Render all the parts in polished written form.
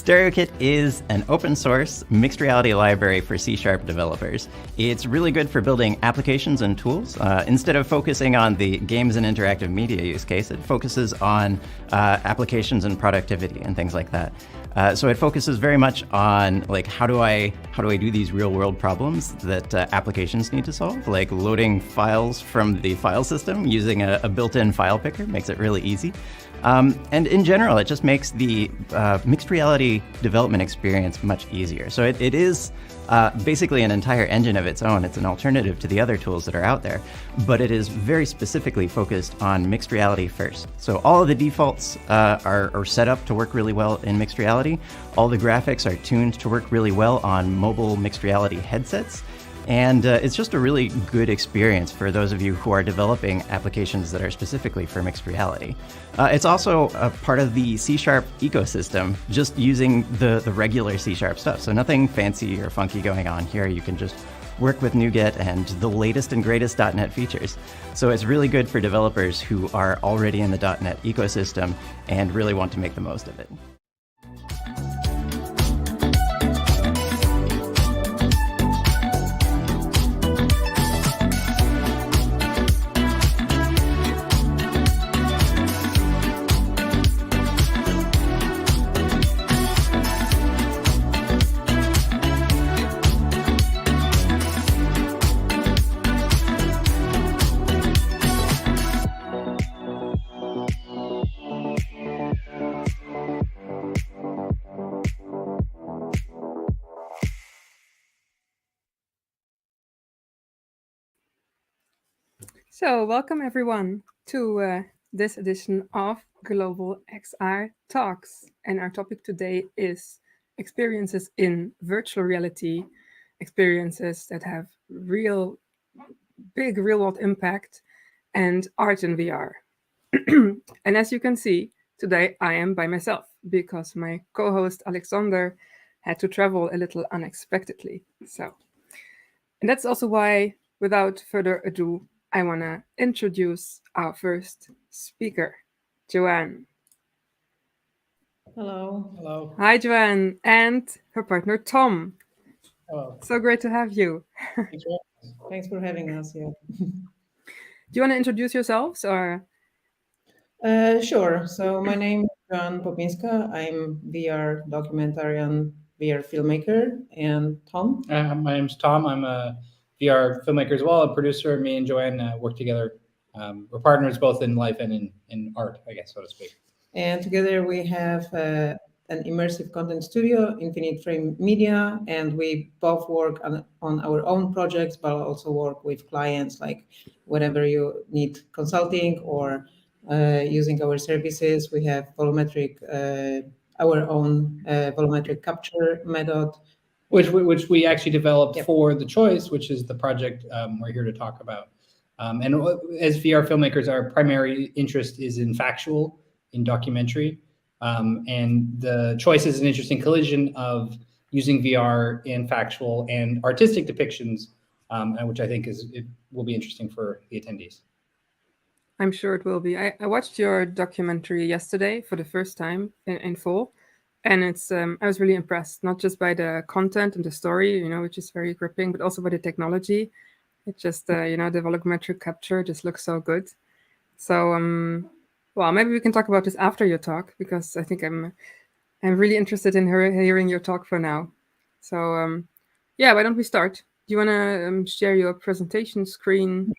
StereoKit is an open source mixed reality library for C# developers. It's really good for building applications and tools. Instead of focusing on the games and interactive media use case, it focuses on applications and productivity and things like that. So it focuses very much on like how do I do these real world problems that applications need to solve, like loading files from the file system using a built-in file picker makes it really easy. And in general, it just makes the mixed reality development experience much easier. So it is basically an entire engine of its own. It's an alternative to the other tools that are out there, but it is very specifically focused on mixed reality first. So all of the defaults are set up to work really well in mixed reality. All the graphics are tuned to work really well on mobile mixed reality headsets. And it's just a really good experience for those of you who are developing applications that are specifically for mixed reality. It's also a part of the C# ecosystem, just using the regular C# stuff. So nothing fancy or funky going on here. You can just work with NuGet and the latest and greatest .NET features. So it's really good for developers who are already in the .NET ecosystem and really want to make the most of it. So, welcome everyone to this edition of globalxr Talks. And our topic today is experiences in virtual reality, experiences that have big real-world impact, and art in VR. And as you can see, today I am by myself because my co-host Alexander had to travel a little unexpectedly. And that's also why, without further ado, I want to introduce our first speaker, Joanne. Hello. Hello. Hi, Joanne, and her partner, Tom. Hello. So great to have you. Thanks for having us here. Do you want to introduce yourselves, or? Sure. So my name is Joanne Popinska. I'm VR documentarian, VR filmmaker, and Tom. My name's Tom. I'm a VR filmmaker as well, a producer. Me and Joanne work together. We're partners both in life and in art, I guess, so to speak. And together we have an immersive content studio, Infinite Frame Media, and we both work on our own projects, but also work with clients, like whenever you need consulting or using our services. We have volumetric, our own volumetric capture method, which we actually developed for The Choice, which is the project we're here to talk about. And as VR filmmakers, our primary interest is in factual, in documentary. And The Choice is an interesting collision of using VR in factual and artistic depictions, which I think will be interesting for the attendees. I'm sure it will be. I watched your documentary yesterday for the first time in full. And I was really impressed, not just by the content and the story, which is very gripping, but also by the technology. It just, the volumetric capture just looks so good. So, well, maybe we can talk about this after your talk, because I think I'm really interested in hearing your talk for now. So yeah, why don't we start? Do you want to share your presentation screen?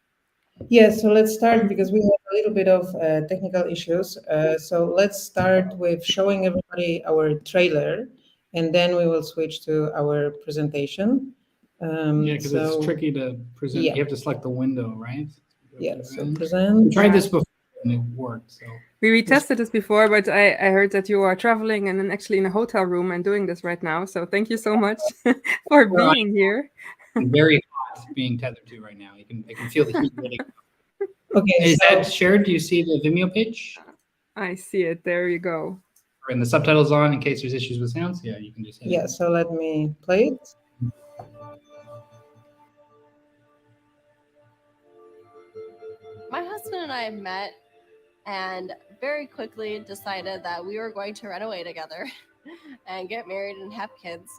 Yes, so let's start because we have a little bit of technical issues. So let's start with showing everybody our trailer, and then we will switch to our presentation. Yeah, because so, it's tricky to present. yeah. You have to select the window, right? Yeah, so We present. tried this before and it worked. So We tested this before, but I heard that you are traveling and then actually in a hotel room and doing this right now. So thank you so much for being here. I'm very hot being tethered to right now. I can feel the heat getting. Okay, Is so that shared? Do you see the Vimeo page? I see it. There you go. And the subtitles on in case there's issues with sounds. Yeah, you can just hit yeah, it. so let me play it. My husband and I met and very quickly decided that we were going to run away together and get married and have kids.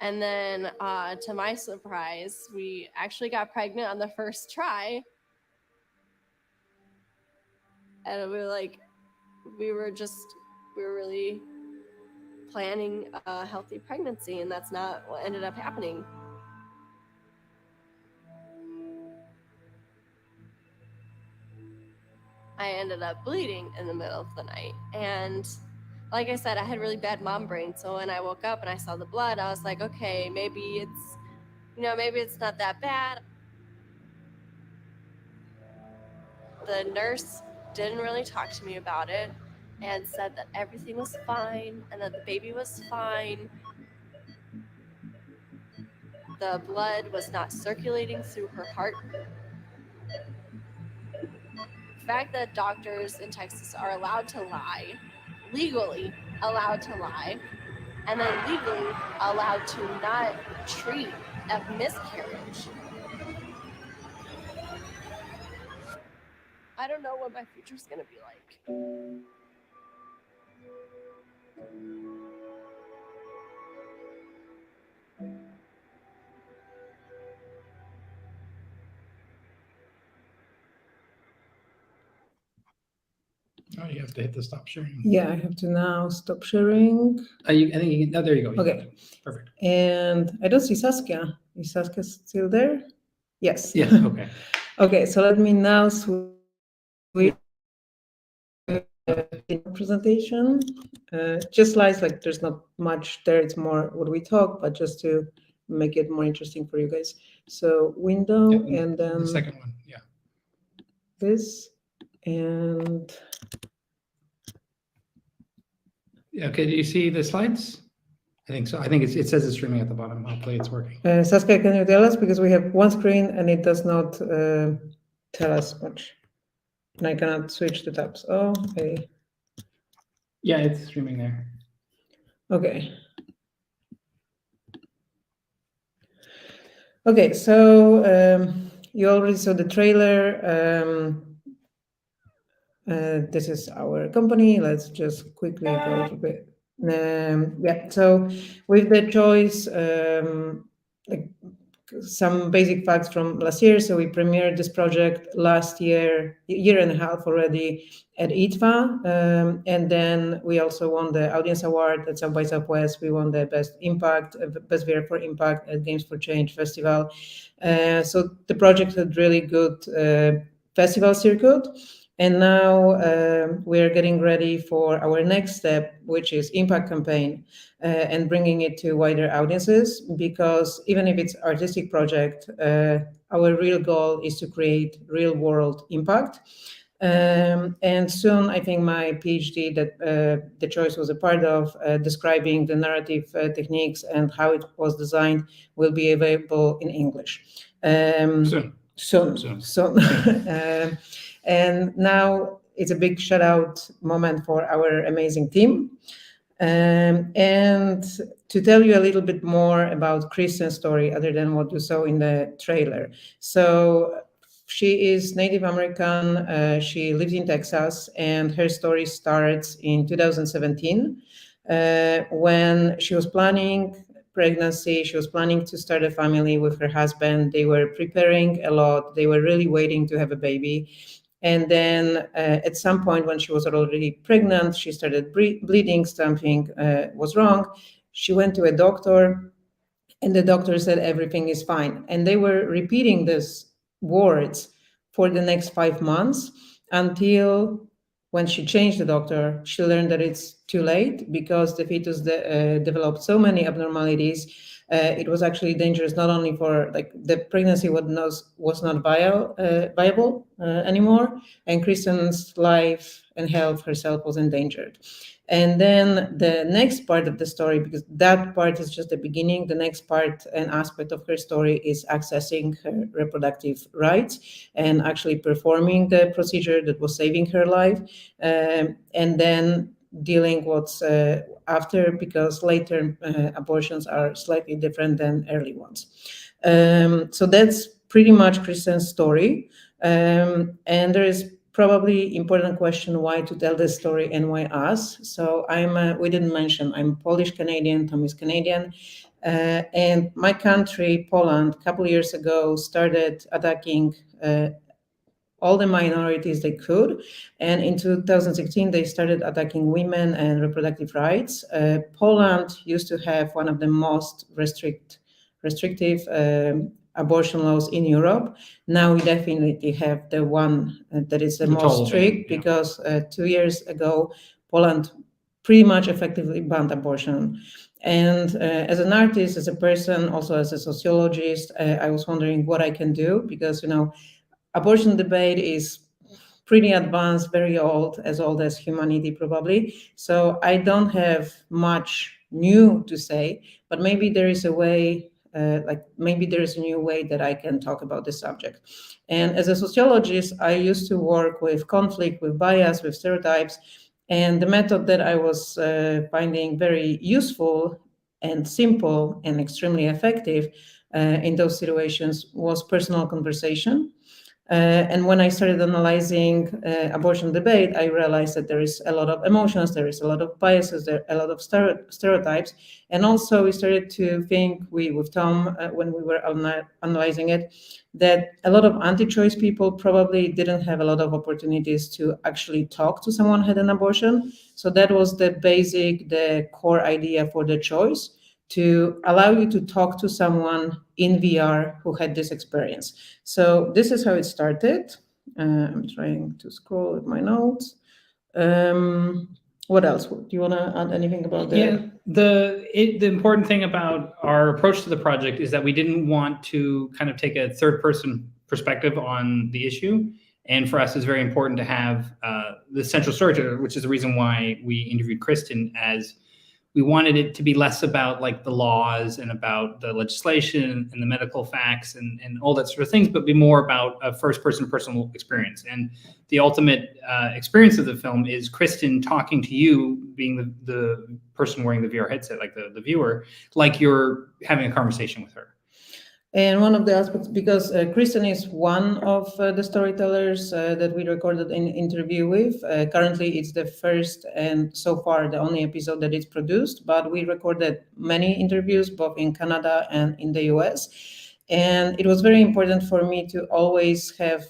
And then, to my surprise, we actually got pregnant on the first try. And we were really planning a healthy pregnancy, and that's not what ended up happening. I ended up bleeding in the middle of the night. And like I said, I had really bad mom brain. So when I woke up and I saw the blood, I was like, okay, maybe it's not that bad. The nurse didn't really talk to me about it and said that everything was fine and that the baby was fine. The blood was not circulating through her heart. The fact that doctors in Texas are allowed to lie, legally allowed to lie, and then legally allowed to not treat a miscarriage. I don't know what my future's gonna be like. Oh, you have to hit the stop sharing. Yeah, I have to now stop sharing. I think you can. Oh, there you go. Okay. Perfect. And I don't see Saskia. Is Saskia still there? Yes. Yes. Okay. Okay, so let me now switch to the presentation. Just slides, like there's not much there. It's more what we talk, but just to make it more interesting for you guys. So window, Yeah, and then the second one. Yeah. this, and Okay. Do you see the slides? I think so. I think it says it's streaming at the bottom. Hopefully it's working. Saskia, can you tell us, because we have one screen and it does not tell us much, and I cannot switch the tabs. Oh, okay. Yeah, it's streaming there. Okay. Okay, so you already saw the trailer. This is our company. Let's just quickly go through it. Yeah, so with the choice, like some basic facts from last year. So we premiered this project last year, year and a half already at ITFA. And then we also won the Audience Award at South by Southwest. We won the Best Impact, Best VR for Impact at Games for Change Festival. So the project had really good festival circuit. And now we're getting ready for our next step, which is impact campaign, and bringing it to wider audiences, because even if it's artistic project, our real goal is to create real world impact. And soon, I think my PhD that the choice was a part of, describing the narrative techniques and how it was designed, will be available in English. Soon. And now it's a big shout out moment for our amazing team. And to tell you a little bit more about Kristen's story, other than what you saw in the trailer. So she is Native American. She lives in Texas, and her story starts in 2017 when she was planning pregnancy. She was planning to start a family with her husband. They were preparing a lot. They were really waiting to have a baby. And then at some point when she was already pregnant, she started bleeding, something was wrong. She went to a doctor, and the doctor said everything is fine. And they were repeating these words for the next 5 months until when she changed the doctor, she learned that it's too late because the fetus developed so many abnormalities. It was actually dangerous not only for the pregnancy was not viable anymore, and Kristen's life and health herself was endangered. And then the next part of the story, because that part is just the beginning, the next part and aspect of her story is accessing her reproductive rights and actually performing the procedure that was saving her life, and then dealing what's after, because later abortions are slightly different than early ones. So that's pretty much Kristen's story. And there is probably important question why to tell this story and why us. So we didn't mention, I'm Polish Canadian, Tom is Canadian, and my country, Poland, a couple of years ago started attacking all the minorities they could, and in 2016 they started attacking women and reproductive rights. Poland used to have one of the most restrictive abortion laws in Europe. Now we definitely have the one that is the most strict, because 2 years ago, Poland pretty much effectively banned abortion. And as an artist, as a person, also as a sociologist, I was wondering what I can do, because, abortion debate is pretty advanced, very old as humanity probably. So I don't have much new to say, but maybe there is a way, maybe there is a new way that I can talk about this subject. And as a sociologist, I used to work with conflict, with bias, with stereotypes. And the method that I was finding very useful and simple and extremely effective in those situations was personal conversation. And when I started analyzing abortion debate, I realized that there is a lot of emotions, there is a lot of biases, there are a lot of stereotypes. And also we started to think, with Tom, when we were analyzing it, that a lot of anti-choice people probably didn't have a lot of opportunities to actually talk to someone who had an abortion. So that was the core idea for the choice, to allow you to talk to someone in VR who had this experience. So this is how it started. I'm trying to scroll with my notes. What else? Do you want to add anything about that? Yeah, the important thing about our approach to the project is that we didn't want to kind of take a third-person perspective on the issue. And for us, it's very important to have the central story, which is the reason why we interviewed Kristen, as we wanted it to be less about the laws and about the legislation and the medical facts and all that sort of things, but be more about a first-person personal experience. And the ultimate experience of the film is Kristen talking to you, being the person wearing the VR headset, the viewer, like you're having a conversation with her. And one of the aspects, because Kristen is one of the storytellers that we recorded an interview with. Currently, it's the first and so far the only episode that is produced, but we recorded many interviews both in Canada and in the US. And it was very important for me to always have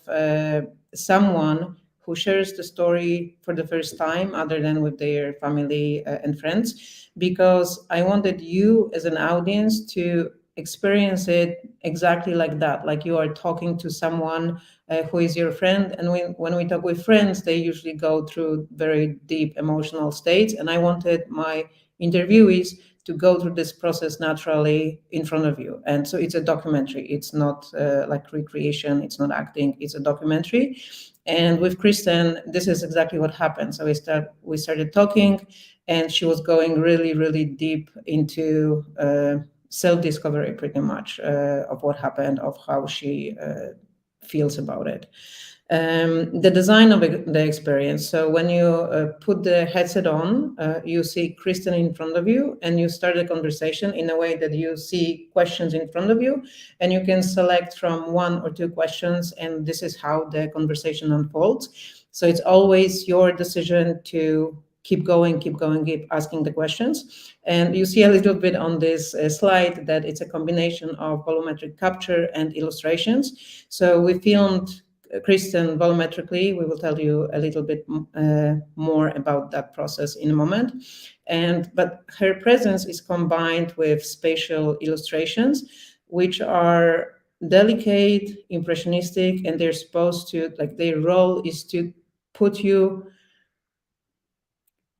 someone who shares the story for the first time other than with their family and friends, because I wanted you as an audience to experience it exactly like that, like you are talking to someone who is your friend. And when we talk with friends, they usually go through very deep emotional states, and I wanted my interviewees to go through this process naturally in front of you. And so it's a documentary. It's not like recreation. It's not acting. It's a documentary. And with Kristen, this is exactly what happened. So we started talking, and she was going really, really deep into self-discovery, pretty much, of what happened, of how she feels about it. The design of the experience. So when you put the headset on, you see Kristen in front of you, and you start a conversation in a way that you see questions in front of you, and you can select from 1 or 2 questions, and this is how the conversation unfolds. So it's always your decision to keep going, keep asking the questions. And you see a little bit on this slide that it's a combination of volumetric capture and illustrations. So we filmed Kristen volumetrically. We will tell you a little bit more about that process in a moment. But her presence is combined with spatial illustrations, which are delicate, impressionistic, and they're supposed to, like, their role is to put you.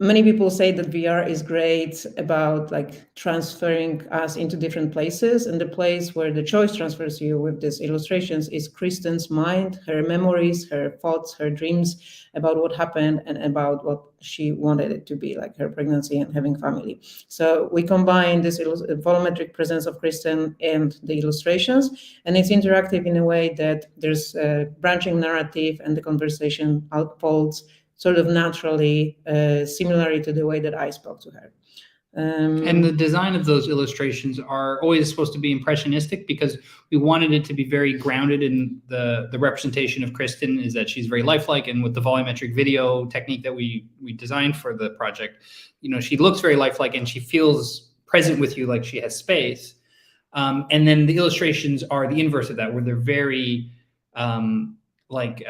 Many people say that VR is great about like transferring us into different places, and the place where the choice transfers you with these illustrations is Kristen's mind, her memories, her thoughts, her dreams about what happened and about what she wanted it to be, like her pregnancy and having family. So we combine this volumetric presence of Kristen and the illustrations, and it's interactive in a way that there's a branching narrative and the conversation unfolds sort of naturally, similarly to the way that I spoke to her. And the design of those illustrations are always supposed to be impressionistic because we wanted it to be very grounded in the representation of Kristen is that she's very lifelike, and with the volumetric video technique that we designed for the project, you know, she looks very lifelike and she feels present with you, like she has space. And then the illustrations are the inverse of that, where they're very like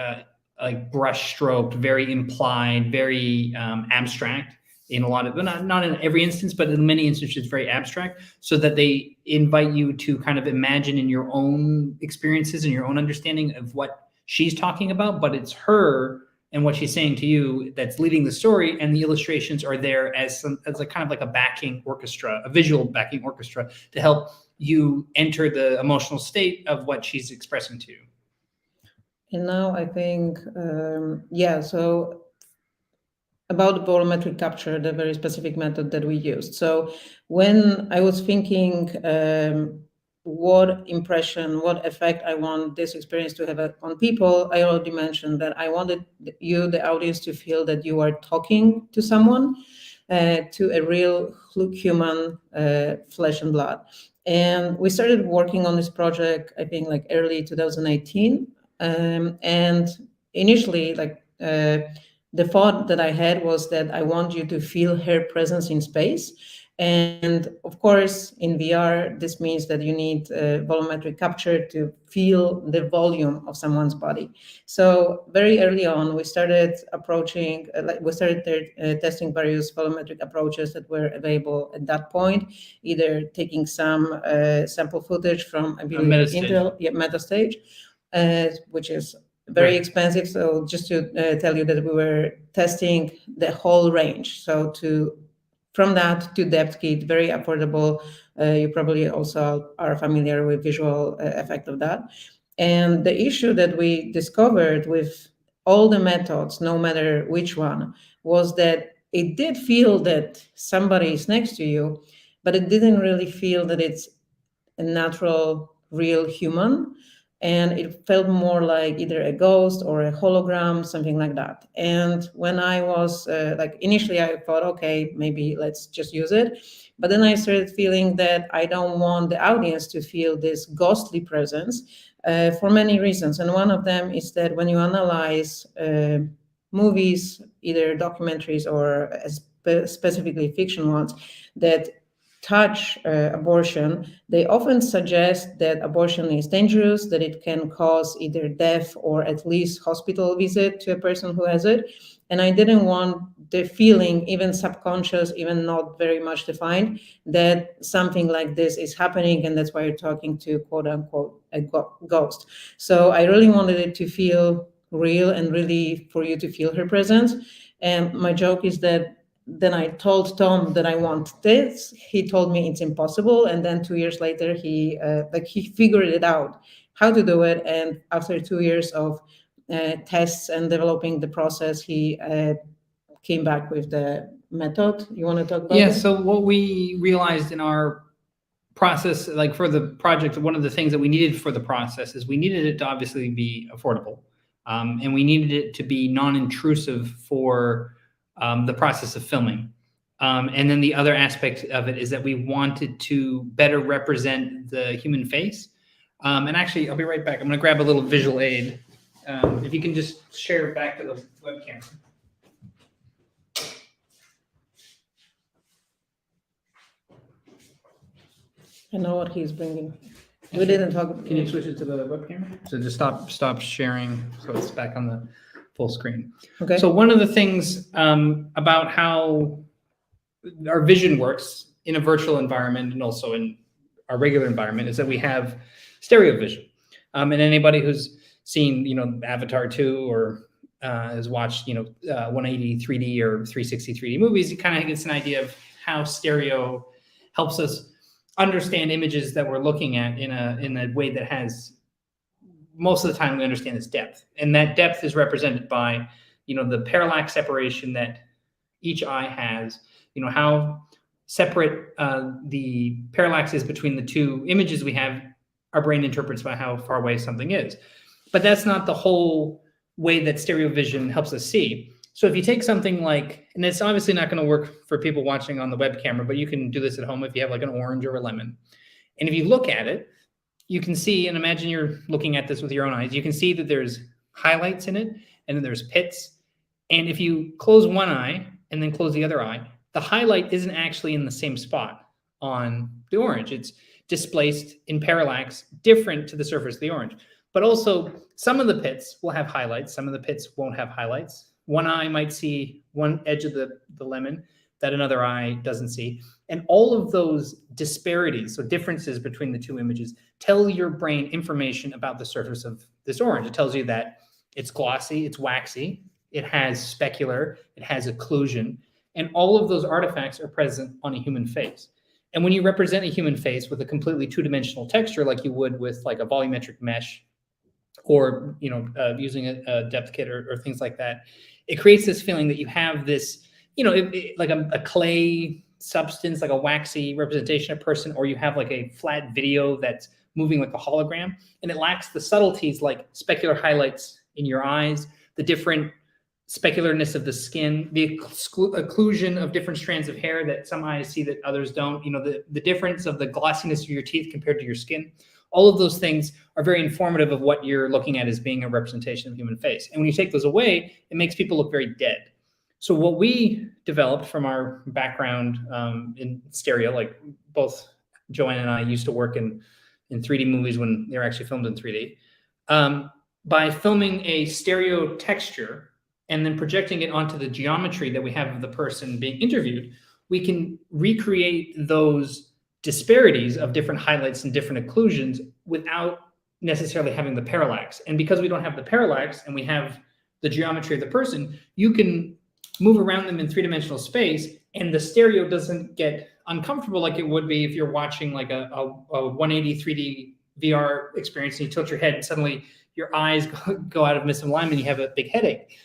brush stroked, very implied, very abstract in a lot of, not in every instance, but in many instances, very abstract, so that they invite you to kind of imagine in your own experiences and your own understanding of what she's talking about, but it's her and what she's saying to you that's leading the story, and the illustrations are there as a kind of like a backing orchestra, a visual backing orchestra, to help you enter the emotional state of what she's expressing to you. And now I think, so about the volumetric capture, the very specific method that we used. So when I was thinking what impression, what effect I want this experience to have on people, I already mentioned that I wanted you, the audience, to feel that you are talking to someone, to a real human, flesh and blood. And we started working on this project, I think, like early 2018. And initially, the thought that I had was that I want you to feel her presence in space. And of course, in VR, this means that you need volumetric capture to feel the volume of someone's body. So very early on, we started approaching, testing various volumetric approaches that were available at that point, either taking some sample footage from, I believe, Intel, Metastage, which is very expensive. So just to tell you that we were testing the whole range. So from that to DepthKit, very affordable. You probably also are familiar with visual effect of that. And the issue that we discovered with all the methods, no matter which one, was that it did feel that somebody is next to you, but it didn't really feel that it's a natural, real human. And it felt more like either a ghost or a hologram, something like that. And when I was initially I thought, okay, maybe let's just use it. But then I started feeling that I don't want the audience to feel this ghostly presence for many reasons. And one of them is that when you analyze movies, either documentaries or specifically fiction ones, that touch abortion, they often suggest that abortion is dangerous, that it can cause either death or at least hospital visit to a person who has it. And I didn't want the feeling, even subconscious, even not very much defined, that something like this is happening, and that's why you're talking to, quote unquote, a ghost. So I really wanted it to feel real and really for you to feel her presence. And my joke is that then I told Tom that I want this. He told me it's impossible. And then 2 years later, he figured it out how to do it. And after 2 years of tests and developing the process, he came back with the method. You want to talk about that? Yeah, that? so what we realized in our process, like for the project, one of the things that we needed for the process is we needed it to obviously be affordable. And we needed it to be non-intrusive for the process of filming. And then the other aspect of it is that we wanted to better represent the human face. And actually, I'll be right back. I'm going to grab a little visual aid. If you can just share it back to the webcam. I know what he's bringing. We didn't talk. Can you switch it to the webcam? So just stop sharing, so it's back on the full screen. Okay. So one of the things about how our vision works in a virtual environment and also in our regular environment is that we have stereo vision. And anybody who's seen, Avatar 2 or has watched, 180 3D or 360 3D movies, it kind of gets an idea of how stereo helps us understand images that we're looking at in a way that has, most of the time we understand its depth. And that depth is represented by, the parallax separation that each eye has, how separate the parallax is between the two images we have. Our brain interprets by how far away something is. But that's not the whole way that stereo vision helps us see. So if you take something like, and it's obviously not going to work for people watching on the web camera, but you can do this at home if you have like an orange or a lemon. And if you look at it, you can see, and imagine you're looking at this with your own eyes, you can see that there's highlights in it, and then there's pits. And if you close one eye and then close the other eye, the highlight isn't actually in the same spot on the orange. It's displaced in parallax, different to the surface of the orange. But also, some of the pits will have highlights, some of the pits won't have highlights. One eye might see one edge of the lemon that another eye doesn't see. And all of those disparities, so differences between the two images, tell your brain information about the surface of this orange. It tells you that it's glossy, it's waxy, it has specular, it has occlusion, and all of those artifacts are present on a human face. And when you represent a human face with a completely two-dimensional texture, like you would with like a volumetric mesh, or using a depth kit or things like that, it creates this feeling that you have this, like a clay substance, like a waxy representation of a person, or you have like a flat video that's moving like a hologram, and it lacks the subtleties like specular highlights in your eyes, the different specularness of the skin, the occlusion of different strands of hair that some eyes see that others don't, the difference of the glossiness of your teeth compared to your skin. All of those things are very informative of what you're looking at as being a representation of the human face. And when you take those away, it makes people look very dead. So what we developed from our background in stereo, like both Joanne and I used to work in 3D movies when they were actually filmed in 3D, by filming a stereo texture and then projecting it onto the geometry that we have of the person being interviewed, we can recreate those disparities of different highlights and different occlusions without necessarily having the parallax. And because we don't have the parallax and we have the geometry of the person, you can move around them in three-dimensional space, and the stereo doesn't get uncomfortable like it would be if you're watching like a 180 3D VR experience and you tilt your head and suddenly your eyes go out of misalignment and you have a big headache.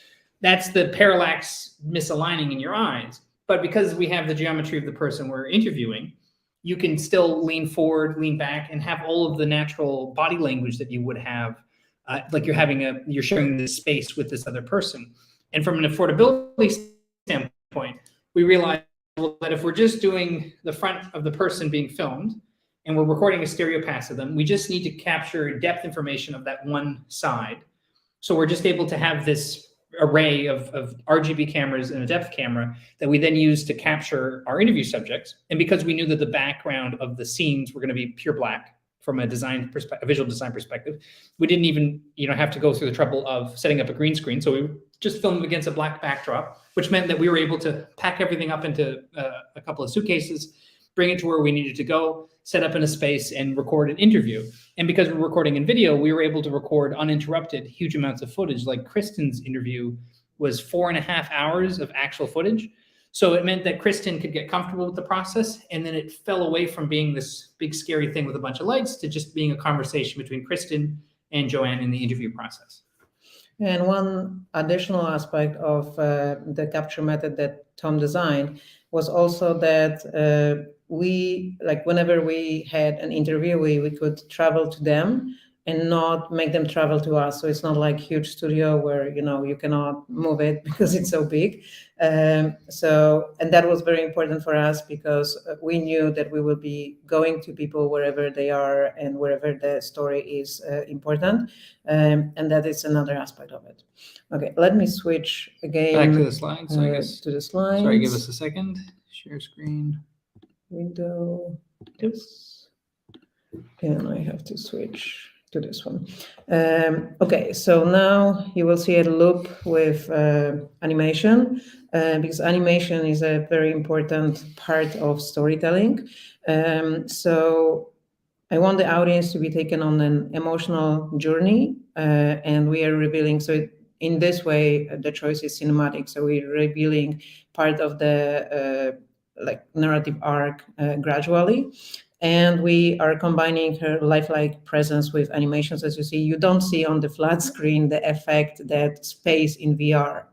That's the parallax misaligning in your eyes. But because we have the geometry of the person we're interviewing, you can still lean forward, lean back, and have all of the natural body language that you would have, like you're sharing this space with this other person. And from an affordability standpoint, we realized that if we're just doing the front of the person being filmed and we're recording a stereo pass of them, we just need to capture depth information of that one side. So we're just able to have this array of RGB cameras and a depth camera that we then use to capture our interview subjects. And because we knew that the background of the scenes were going to be pure black from a visual design perspective, we didn't even have to go through the trouble of setting up a green screen. So we just filmed against a black backdrop, which meant that we were able to pack everything up into a couple of suitcases, bring it to where we needed to go, set up in a space, and record an interview. And because we're recording in video, we were able to record uninterrupted huge amounts of footage. Like Kristen's interview was 4.5 hours of actual footage. So it meant that Kristen could get comfortable with the process, and then it fell away from being this big scary thing with a bunch of lights to just being a conversation between Kristen and Joanne in the interview process. And one additional aspect of the capture method that Tom designed was also that whenever we had an interview, we could travel to them and not make them travel to us. So it's not like huge studio where you cannot move it because it's so big. And that was very important for us because we knew that we would be going to people wherever they are and wherever the story is important. And that is another aspect of it. Okay, let me switch again. Back to the slides. So I guess to the slides. Sorry, give us a second. Share screen. Window. This. And I have to switch to this one. Okay, so now you will see a loop with animation, because animation is a very important part of storytelling. So I want the audience to be taken on an emotional journey, and we are revealing. So in this way, the choice is cinematic. So we're revealing part of the like narrative arc gradually. And we are combining her lifelike presence with animations. As you see, you don't see on the flat screen the effect that space in VR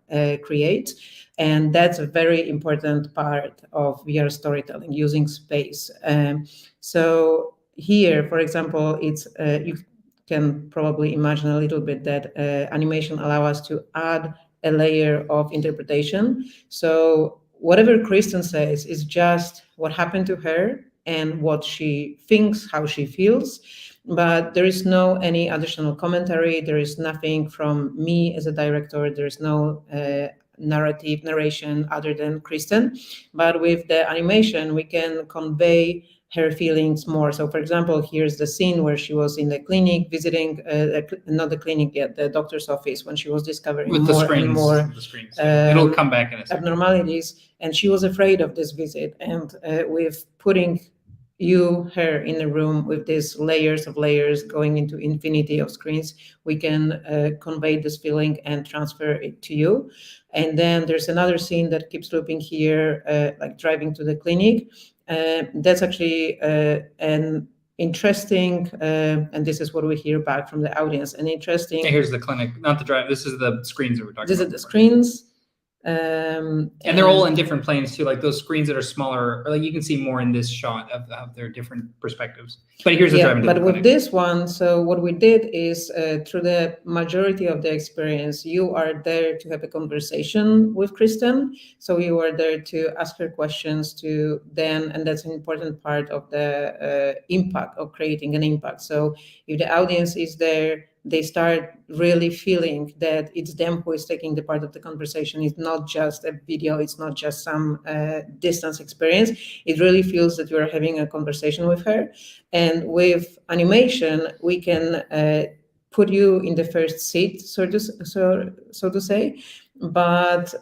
creates. And that's a very important part of VR storytelling, using space. So here, for example, it's you can probably imagine a little bit that animation allow us to add a layer of interpretation. So whatever Kristen says is just what happened to her and what she thinks, how she feels, but there is no any additional commentary. There is nothing from me as a director. There is no narration other than Kristen. But with the animation, we can convey her feelings more. So, for example, here's the scene where she was in the clinic visiting, not the clinic yet, the doctor's office, when she was discovering with more and more it'll come back in a second. abnormalities, and she was afraid of this visit. And with putting her in a room with these layers of layers going into infinity of screens, we can convey this feeling and transfer it to you. And then there's another scene that keeps looping here, like driving to the clinic. That's actually an interesting, and this is what we hear back from the audience, an interesting... And here's the clinic, not the drive. This is the screens that we're talking about. These are the screens. And they're all in different planes too, like those screens that are smaller, or like you can see more in this shot of their different perspectives. But here's the driving to the clinic. But with this one, so what we did is through the majority of the experience, you are there to have a conversation with Kristen. So you are there to ask her questions to then, and that's an important part of the impact of creating an impact. So if the audience is there, they start really feeling that it's them who is taking the part of the conversation. It's not just a video. It's not just some distance experience. It really feels that you're having a conversation with her. And with animation, we can put you in the first seat, so to say. But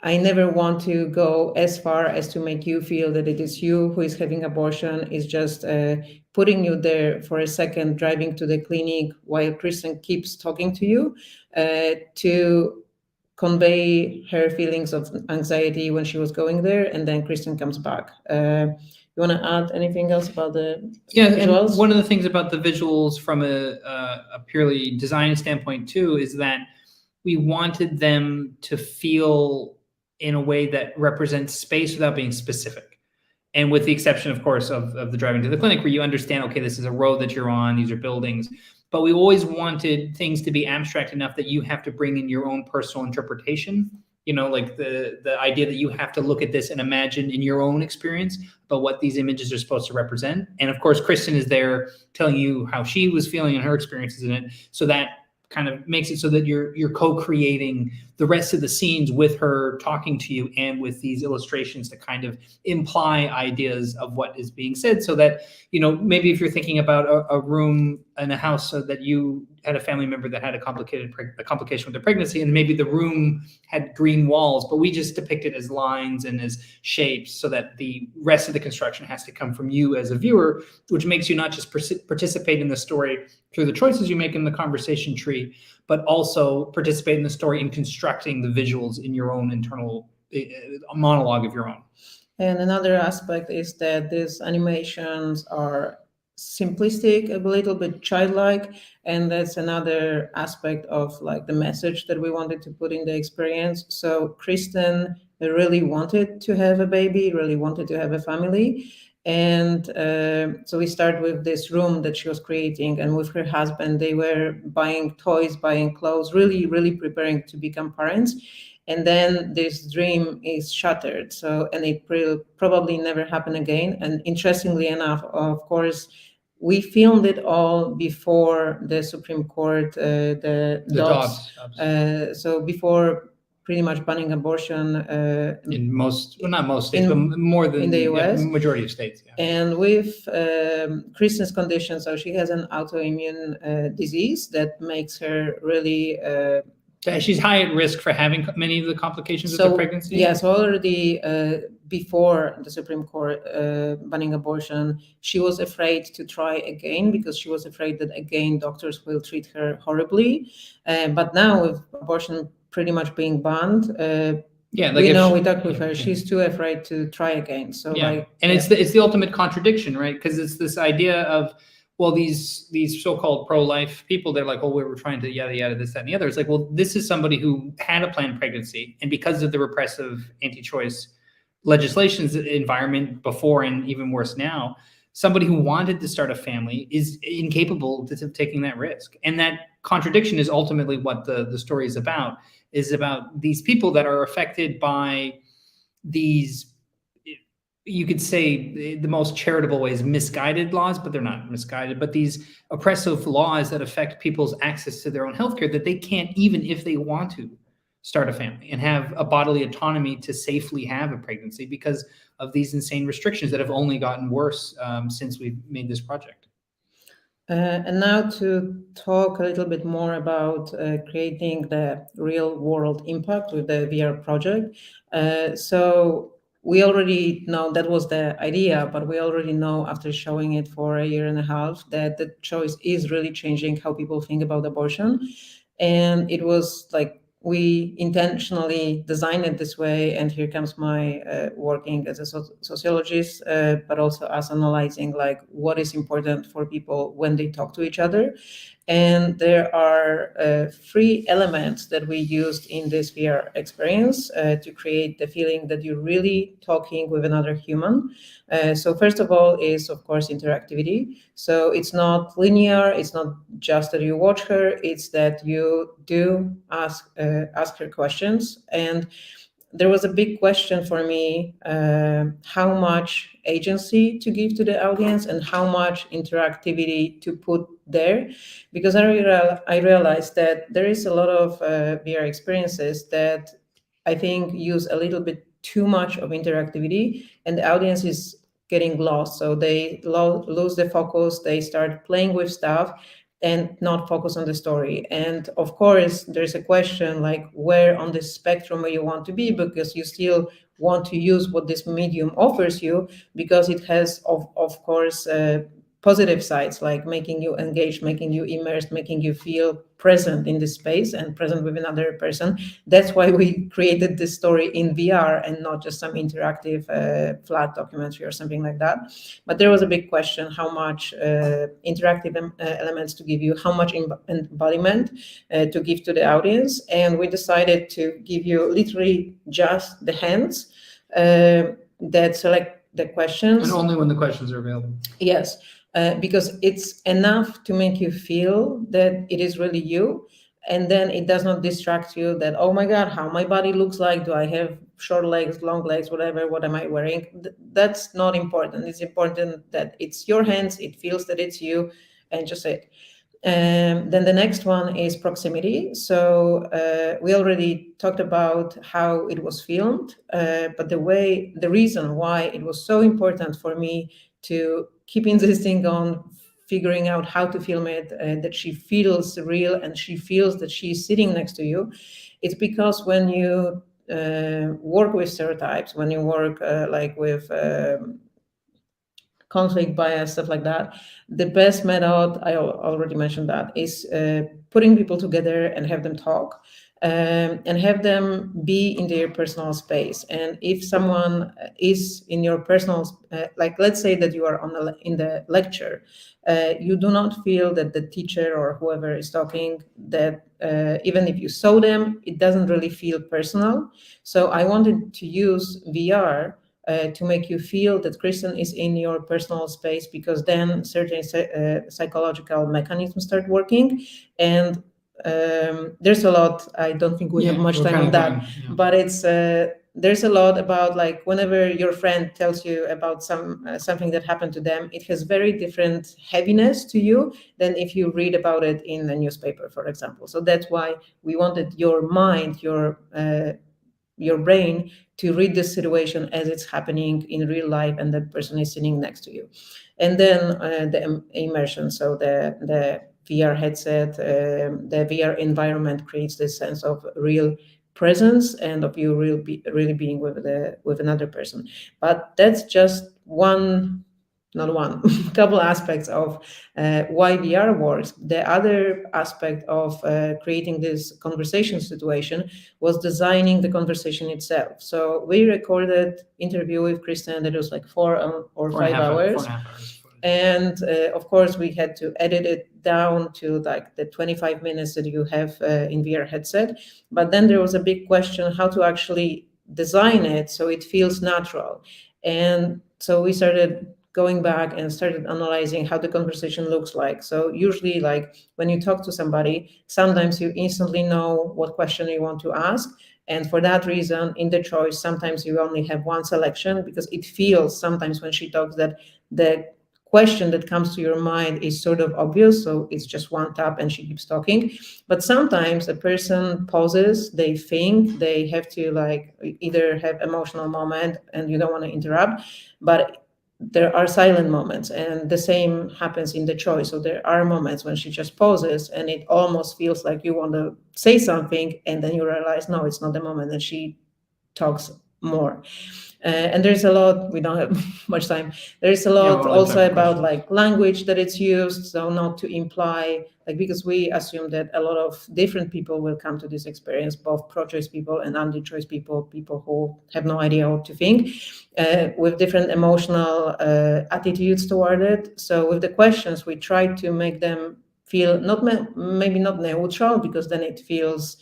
I never want to go as far as to make you feel that it is you who is having abortion. It's just putting you there for a second, driving to the clinic while Kristen keeps talking to you to convey her feelings of anxiety when she was going there, and then Kristen comes back. You want to add anything else about the visuals? And one of the things about the visuals from a purely design standpoint too is that we wanted them to feel in a way that represents space without being specific. And with the exception, of course, of the driving to the clinic, where you understand, okay, this is a road that you're on, these are buildings. But we always wanted things to be abstract enough that you have to bring in your own personal interpretation. You know, like the idea that you have to look at this and imagine in your own experience about what these images are supposed to represent. And of course, Kristen is there telling you how she was feeling and her experiences in it. So that kind of makes it so that you're co-creating the rest of the scenes with her talking to you and with these illustrations to kind of imply ideas of what is being said, so that, you know, maybe if you're thinking about a room in a house so that you had a family member that had a complication with their pregnancy, and maybe the room had green walls, but we just depict it as lines and as shapes, so that the rest of the construction has to come from you as a viewer, which makes you not just participate in the story through the choices you make in the conversation tree, but also participate in the story in constructing the visuals in your own internal monologue of your own. And another aspect is that these animations are simplistic, a little bit childlike, and that's another aspect of like the message that we wanted to put in the experience. So Kristen really wanted to have a baby, really wanted to have a family. And so we start with this room that she was creating, and with her husband, they were buying toys, buying clothes, really, really preparing to become parents. And then this dream is shattered. So, and it will probably never happen again. And interestingly enough, of course, we filmed it all before the Supreme Court, the dogs. So before pretty much banning abortion in most, well, not most states, but more than in the US, majority of states. Yeah. And with Kristen's condition, so she has an autoimmune disease that makes her really. She's high at risk for having many of the complications of the pregnancy. Yes, already before the Supreme Court banning abortion, she was afraid to try again because she was afraid that again doctors will treat her horribly. But now with abortion pretty much being banned, we talked with her. She's too afraid to try again. So it's the ultimate contradiction, right? Because it's this idea of, well, these so-called pro-life people, they're like, oh, we were trying to yada yada this, that, and the other. It's like, well, this is somebody who had a planned pregnancy, and because of the repressive anti-choice legislation's environment before and even worse now, somebody who wanted to start a family is incapable of taking that risk. And that contradiction is ultimately what the story is about these people that are affected by these, you could say the most charitable ways, misguided laws, but they're not misguided, but these oppressive laws that affect people's access to their own healthcare, that they can't, even if they want to, start a family and have a bodily autonomy to safely have a pregnancy because of these insane restrictions that have only gotten worse since we've made this project. And now to talk a little bit more about creating the real world impact with the VR project. So we already know that was the idea, but we already know after showing it for a year and a half that the choice is really changing how people think about abortion. And it was like, we intentionally designed it this way, and here comes my working as a sociologist, but also us analyzing like what is important for people when they talk to each other. And there are 3 elements that we used in this VR experience to create the feeling that you're really talking with another human. So first of all is, of course, interactivity. So it's not linear. It's not just that you watch her. It's that you do ask her questions. And there was a big question for me, how much agency to give to the audience and how much interactivity to put there, because I realized that there is a lot of VR experiences that I think use a little bit too much of interactivity, and the audience is getting lost. So they lose the focus, they start playing with stuff and not focus on the story. And of course, there's a question like where on the spectrum where you want to be, because you still want to use what this medium offers you, because it has, of course, positive sides, like making you engaged, making you immersed, making you feel present in this space and present with another person. That's why we created this story in VR and not just some interactive flat documentary or something like that. But there was a big question, how much interactive elements to give you, how much embodiment to give to the audience. And we decided to give you literally just the hands that select the questions. And only when the questions are available. Yes. Because it's enough to make you feel that it is really you. And then it does not distract you that, oh my God, how my body looks like, do I have short legs, long legs, whatever, what am I wearing? That's not important. It's important that it's your hands, it feels that it's you, and just it. Then the next one is proximity. So we already talked about how it was filmed, but the reason why it was so important for me to keep insisting on figuring out how to film it, that she feels real and she feels that she's sitting next to you. It's because when you work with stereotypes, when you work like with conflict bias, stuff like that, the best method, I already mentioned that, is putting people together and have them talk. And have them be in their personal space. And if someone is in your personal, like let's say that you are in the lecture, you do not feel that the teacher or whoever is talking, that even if you saw them, it doesn't really feel personal. So I wanted to use VR to make you feel that Kristen is in your personal space, because then certain psychological mechanisms start working. And there's a lot. I don't think we have much time on that, but it's there's a lot about like whenever your friend tells you about something that happened to them, it has very different heaviness to you than if you read about it in a newspaper, for example. So that's why we wanted your mind, your brain to read the situation as it's happening in real life and that person is sitting next to you. And then the immersion, so the VR headset, the VR environment creates this sense of real presence and of you really being with another person. But that's just couple aspects of why VR works. The other aspect of creating this conversation situation was designing the conversation itself. So we recorded interview with Kristen that was like 4 or 5 hours. 4.5 hours. And of course, we had to edit it down to like the 25 minutes that you have in VR headset. But then there was a big question how to actually design it so it feels natural. And so we started going back and started analyzing how the conversation looks like. So usually, like when you talk to somebody, sometimes you instantly know what question you want to ask. And for that reason, in the choice, sometimes you only have one selection because it feels sometimes when she talks that the question that comes to your mind is sort of obvious, so it's just one tap and she keeps talking. But sometimes a person pauses, they think, they have to like either have emotional moment and you don't want to interrupt, but there are silent moments, and the same happens in the choice. So there are moments when she just pauses and it almost feels like you want to say something and then you realize no, it's not the moment, and she talks more. And there's a lot, we don't have much time, there's a lot also about like language that it's used, so not to imply, like, because we assume that a lot of different people will come to this experience, both pro-choice people and anti-choice people, people who have no idea what to think, with different emotional attitudes toward it. So with the questions, we try to make them feel maybe not neutral, because then it feels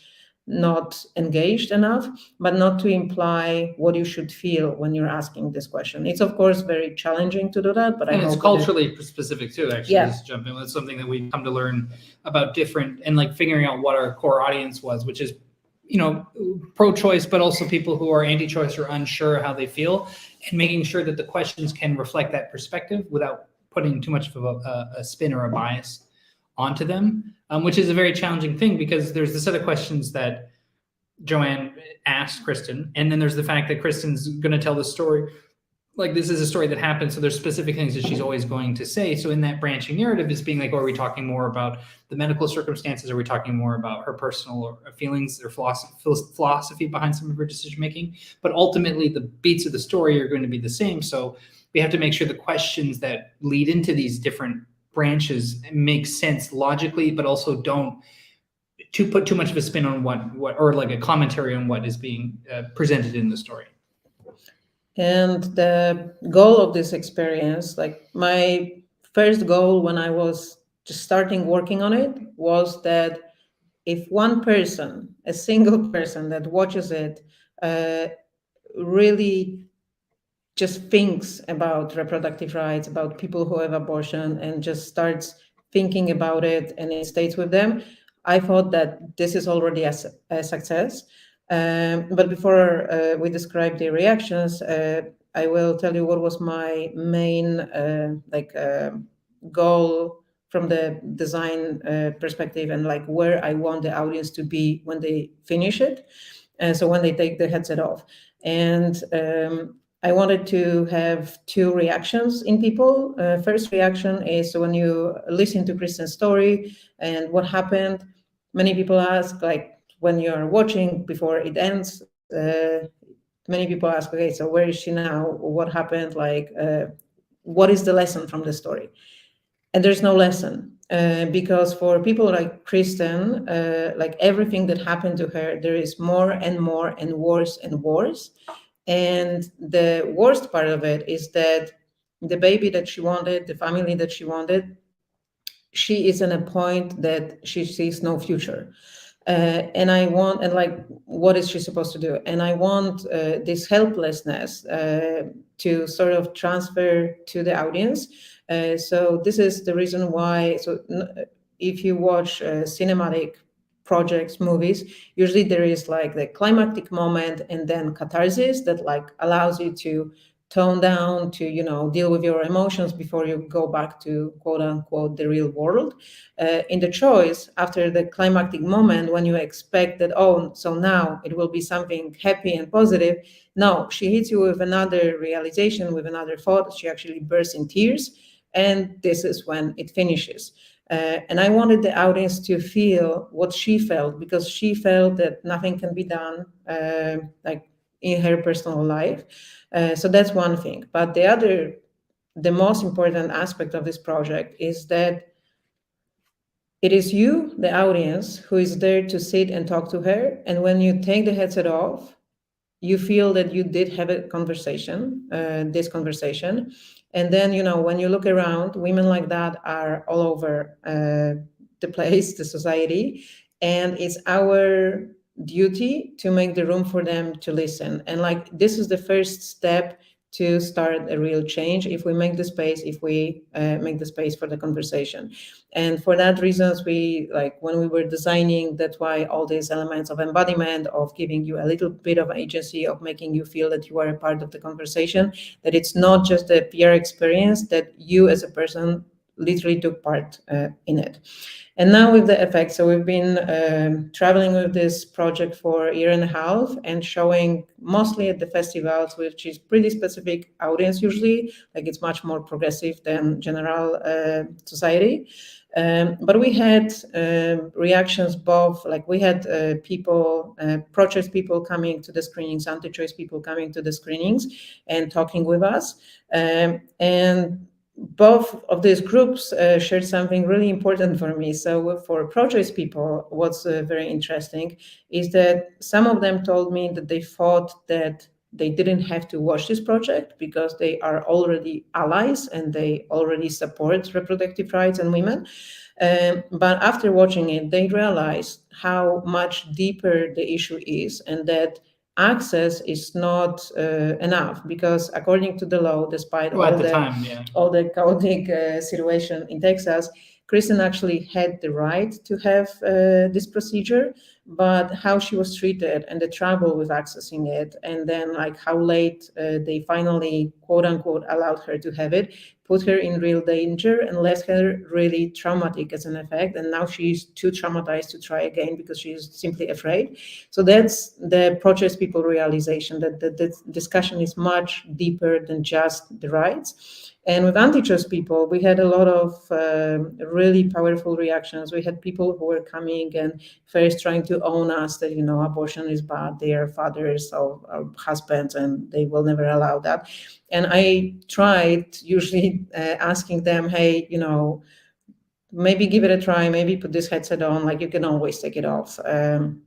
not engaged enough, but not to imply what you should feel when you're asking this question. It's of course very challenging to do that, but it's culturally specific too, actually. Yeah. Just jump in. That's something that we've come to learn about different, and like figuring out what our core audience was, which is, you know, pro-choice, but also people who are anti-choice or unsure how they feel, and making sure that the questions can reflect that perspective without putting too much of a spin or a bias onto them, which is a very challenging thing, because there's the set of questions that Joanne asked Kristen, and then there's the fact that Kristen's going to tell the story. Like, this is a story that happened, so there's specific things that she's always going to say. So in that branching narrative is being like, are we talking more about the medical circumstances? Are we talking more about her personal feelings or philosophy behind some of her decision making? But ultimately, the beats of the story are going to be the same. So we have to make sure the questions that lead into these different branches make sense logically, but also don't to put too much of a spin on what or like a commentary on what is being presented in the story. And the goal of this experience, like my first goal when I was just starting working on it, was that if one person, a single person that watches it, really just thinks about reproductive rights, about people who have abortion, and just starts thinking about it and it stays with them, I thought that this is already a success. But before we describe the reactions, I will tell you what was my main goal from the design perspective, and like where I want the audience to be when they finish it. And so when they take the headset off. And I wanted to have two reactions in people. First reaction is when you listen to Kristen's story and what happened. Many people ask, like, when you're watching before it ends, many people ask, okay, so where is she now? What happened? Like, what is the lesson from the story? And there's no lesson, because for people like Kristen, like everything that happened to her, there is more and more and worse and worse. And the worst part of it is that the baby that she wanted, the family that she wanted, she is in a point that she sees no future. And what is she supposed to do? And I want this helplessness to sort of transfer to the audience. So this is the reason why. So if you watch cinematic projects, movies, usually there is like the climactic moment and then catharsis that like allows you to tone down, to, you know, deal with your emotions before you go back to quote unquote the real world. In The Choice, after the climactic moment, when you expect that, oh, so now it will be something happy and positive, no, she hits you with another realization, with another thought. She actually bursts in tears, and this is when it finishes. And I wanted the audience to feel what she felt, because she felt that nothing can be done like in her personal life. So that's one thing. But the most important aspect of this project is that it is you, the audience, who is there to sit and talk to her. And when you take the headset off, you feel that you did have a conversation, this conversation. And then, you know, when you look around, women like that are all over the place, the society. And it's our duty to make the room for them to listen. And like, this is the first step to start a real change, if we make the space, if we make the space for the conversation. And for that reasons, we, like, when we were designing, that's why all these elements of embodiment, of giving you a little bit of agency, of making you feel that you are a part of the conversation, that it's not just a PR experience, that you as a person literally took part in it. And now with the effects, so we've been traveling with this project for a year and a half and showing mostly at the festivals, which is pretty specific audience usually, like it's much more progressive than general society. But we had reactions both, like we had people, pro-choice people coming to the screenings, anti-choice people coming to the screenings and talking with us. And both of these groups shared something really important for me. So for pro-choice people, what's very interesting is that some of them told me that they thought that they didn't have to watch this project because they are already allies and they already support reproductive rights and women. But after watching it, they realized how much deeper the issue is, and that access is not enough, because according to the law, despite all the chaotic situation in Texas, Kristen actually had the right to have this procedure, but how she was treated and the trouble with accessing it, and then like how late they finally quote unquote allowed her to have it, put her in real danger and left her really traumatic as an effect. And now she's too traumatized to try again because she's simply afraid. So that's the pro-choice people realization, that the discussion is much deeper than just the rights. And with anti-choice people, we had a lot of really powerful reactions. We had people who were coming and first trying to own us that, you know, abortion is bad, they are fathers or husbands and they will never allow that. And I tried usually asking them, hey, you know, maybe give it a try, maybe put this headset on, like you can always take it off. And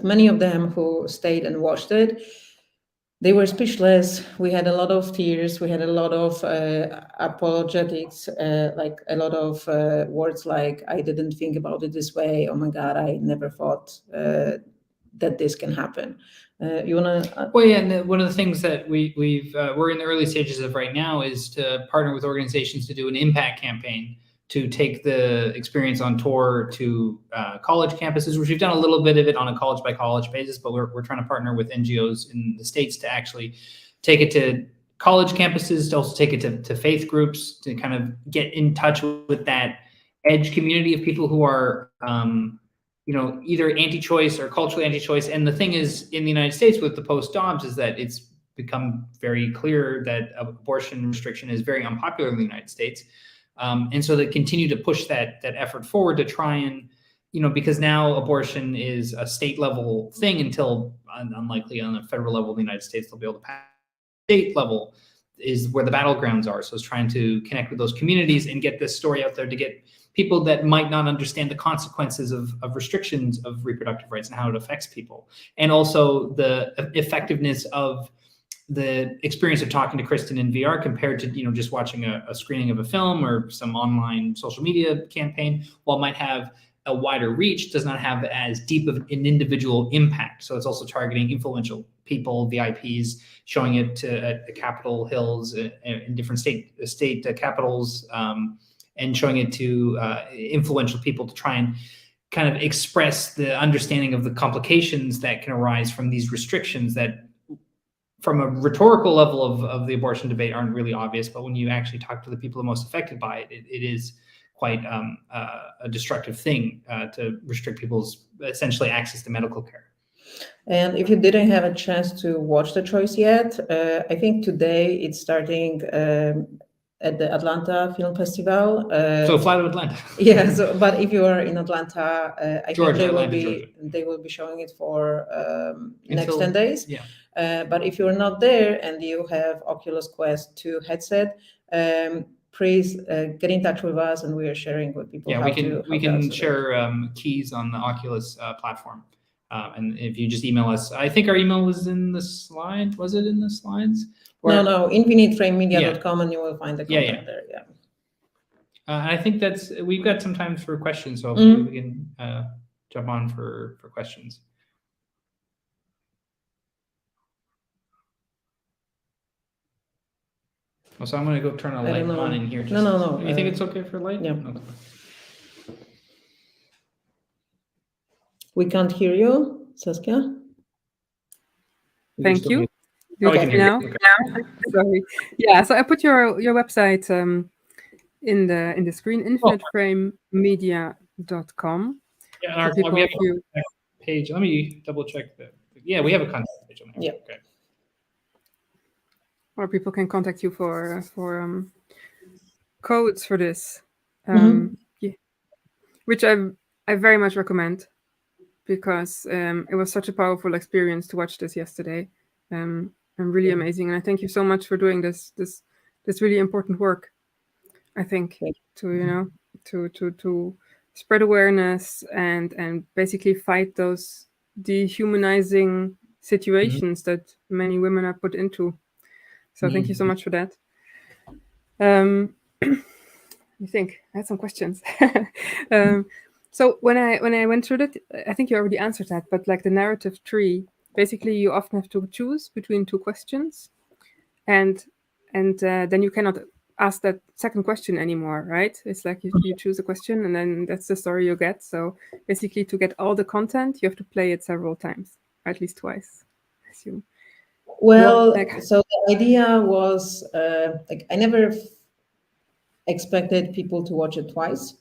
many of them who stayed and watched it, they were speechless. We had a lot of tears. We had a lot of apologetics, like a lot of words like, I didn't think about it this way. Oh my God, I never thought that this can happen. You want to? Well, yeah, and one of the things that we're in the early stages of right now is to partner with organizations to do an impact campaign to take the experience on tour to college campuses, which we've done a little bit of it on a college by college basis, but we're trying to partner with NGOs in the States to actually take it to college campuses, to also take it to faith groups, to kind of get in touch with that edge community of people who are, you know, either anti-choice or culturally anti-choice. And the thing is, in the United States with the post-Dobbs, is that it's become very clear that abortion restriction is very unpopular in the United States. And so they continue to push that effort forward to try and, you know, because now abortion is a state level thing until unlikely on the federal level in the United States, they'll be able to pass. State level is where the battlegrounds are. So it's trying to connect with those communities and get this story out there to get people that might not understand the consequences of restrictions of reproductive rights and how it affects people. And also the effectiveness of the experience of talking to Kristen in VR compared to, you know, just watching a screening of a film or some online social media campaign. While it might have a wider reach, does not have as deep of an individual impact. So it's also targeting influential people, VIPs, showing it to Capitol Hills in different state capitals, and showing it to influential people to try and kind of express the understanding of the complications that can arise from these restrictions that from a rhetorical level of the abortion debate aren't really obvious, but when you actually talk to the people most affected by it, it is quite a destructive thing to restrict people's essentially access to medical care. And if you didn't have a chance to watch The Choice yet, I think today it's starting at the Atlanta Film Festival. So fly to Atlanta. Yeah. So, but if you are in Atlanta, I Georgia, think they will be showing it for next 10 days. Yeah. But if you're not there and you have Oculus Quest 2 headset, please get in touch with us, and we are sharing with people. Yeah, we can share keys on the Oculus platform. And if you just email us, I think our email was in the slide. Was it in the slides? No, infiniteframemedia.com, and you will find the content there. Yeah. I think we've got some time for questions, so we can jump on for questions. Oh, so I'm going to go turn a light on in here. No. You think it's okay for light? Yeah. Okay. We can't hear you, Saskia. Thank you. Oh, we can hear now. you. Okay. Sorry. Yeah. So I put your website in the screen, infiniteframemedia.com. Yeah, we have a page. Let me double check that. Yeah, we have a contact page on here. Yeah. Okay. Or people can contact you for codes for this, which I very much recommend, because it was such a powerful experience to watch this yesterday, and really amazing. And I thank you so much for doing this really important work. I think to spread awareness and basically fight those dehumanizing situations that many women are put into. So thank you so much for that. I think I had some questions. So when I went through that, I think you already answered that, but like the narrative tree, basically you often have to choose between two questions, and then you cannot ask that second question anymore, right? It's like you choose a question and then that's the story you get. So basically to get all the content, you have to play it several times, or at least twice, I assume. Well, so the idea was I never expected people to watch it twice.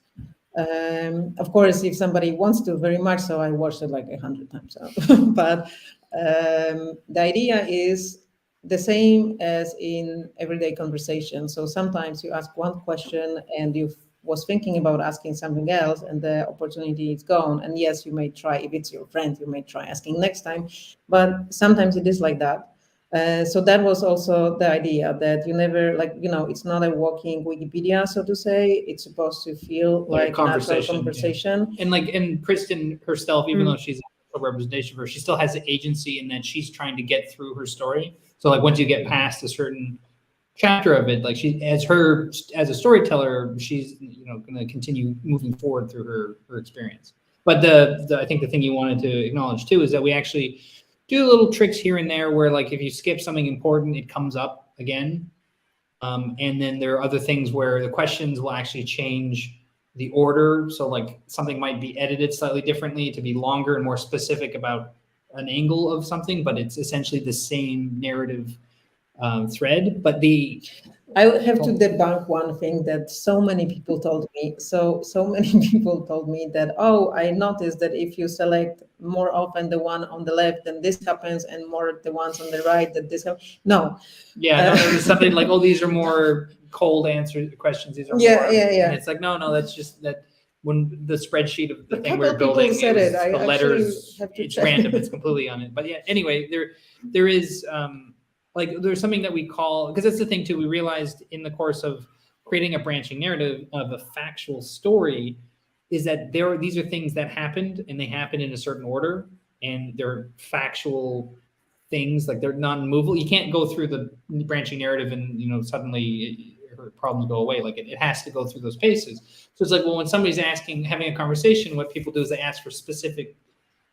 Of course, if somebody wants to very much, so I watched it like 100 times. But the idea is the same as in everyday conversation. So sometimes you ask one question and you was thinking about asking something else, and the opportunity is gone. And yes, you may try, if it's your friend, you may try asking next time. But sometimes it is like that. So that was also the idea, that you never, it's not a walking Wikipedia, so to say. It's supposed to feel like a natural conversation. Yeah. And Kristen herself, even though she's a representation of her, she still has agency in that she's trying to get through her story. So like once you get past a certain chapter of it, like she, as a storyteller, she's going to continue moving forward through her experience. But I think the thing you wanted to acknowledge too is that we actually do little tricks here and there where, like, if you skip something important, it comes up again. And then there are other things where the questions will actually change the order. So like something might be edited slightly differently to be longer and more specific about an angle of something, but it's essentially the same narrative thread. But I would have to debunk one thing that so many people told me. So many people told me that, I noticed that if you select more often the one on the left, then this happens, and more the ones on the right, that this happens. No. Yeah, there's something like, these are more cold answer questions. These are more. Yeah. And it's like, no, that's just that when the spreadsheet of the thing we're building, said it. the letters, it's random, it's completely on it. But yeah, anyway, there is, there's something that we call, because that's the thing too, we realized in the course of creating a branching narrative of a factual story, is that these are things that happened, and they happened in a certain order, and they're factual things, like they're non-movable. You can't go through the branching narrative and suddenly problems go away. Like it has to go through those paces. So it's like, well, when somebody's having a conversation, what people do is they ask for specific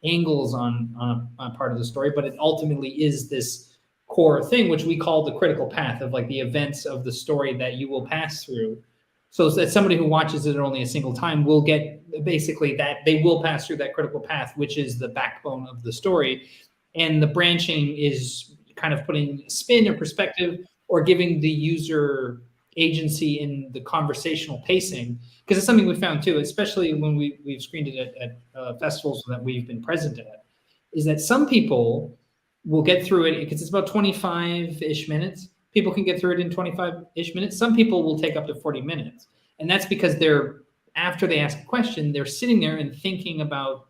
angles on a part of the story, but it ultimately is this core thing, which we call the critical path of like the events of the story that you will pass through So that somebody who watches it only a single time will get basically that they will pass through that critical path, which is the backbone of the story. And the branching is kind of putting spin or perspective or giving the user agency in the conversational pacing, because it's something we found too, especially when we've screened it at festivals that we've been present at, is that some people will get through it because it's about 25-ish minutes. People can get through it in 25-ish minutes. Some people will take up to 40 minutes. And that's because after they ask a question, they're sitting there and thinking about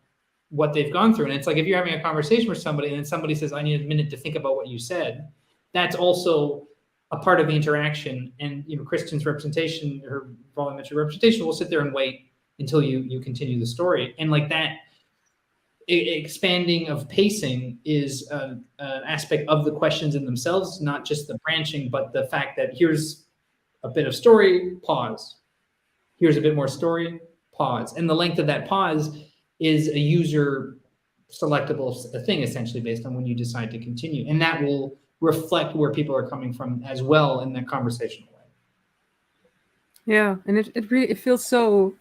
what they've gone through. And it's like, if you're having a conversation with somebody and then somebody says, I need a minute to think about what you said, that's also a part of the interaction. And, Kristen's representation, her volumetric representation, will sit there and wait until you continue the story. And like that expanding of pacing is an aspect of the questions in themselves, not just the branching, but the fact that here's a bit of story, pause. Here's a bit more story, pause. And the length of that pause is a user selectable thing, essentially, based on when you decide to continue. And that will reflect where people are coming from as well in that conversational way. Yeah, and it really feels so.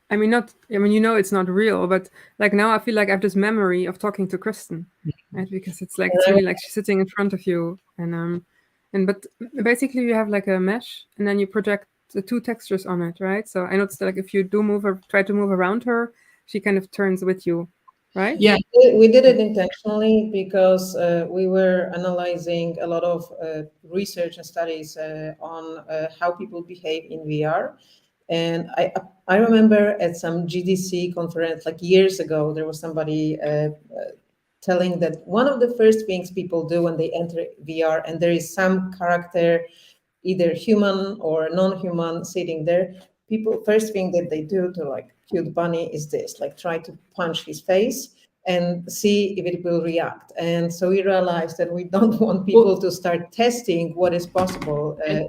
It's not real, but like now I feel like I have this memory of talking to Kristen, right? Because it's really like she's sitting in front of you, but basically you have like a mesh, and then you project the two textures on it, right? So I noticed that, like, if you try to move around her, she kind of turns with you, right? Yeah, we did it intentionally because we were analyzing a lot of research and studies on how people behave in VR. And I remember at some GDC conference, like years ago, there was somebody telling that one of the first things people do when they enter VR and there is some character, either human or non-human, sitting there, people, first thing that they do to like cute bunny is this, like try to punch his face and see if it will react. And so we realized that we don't want people to start testing what is possible in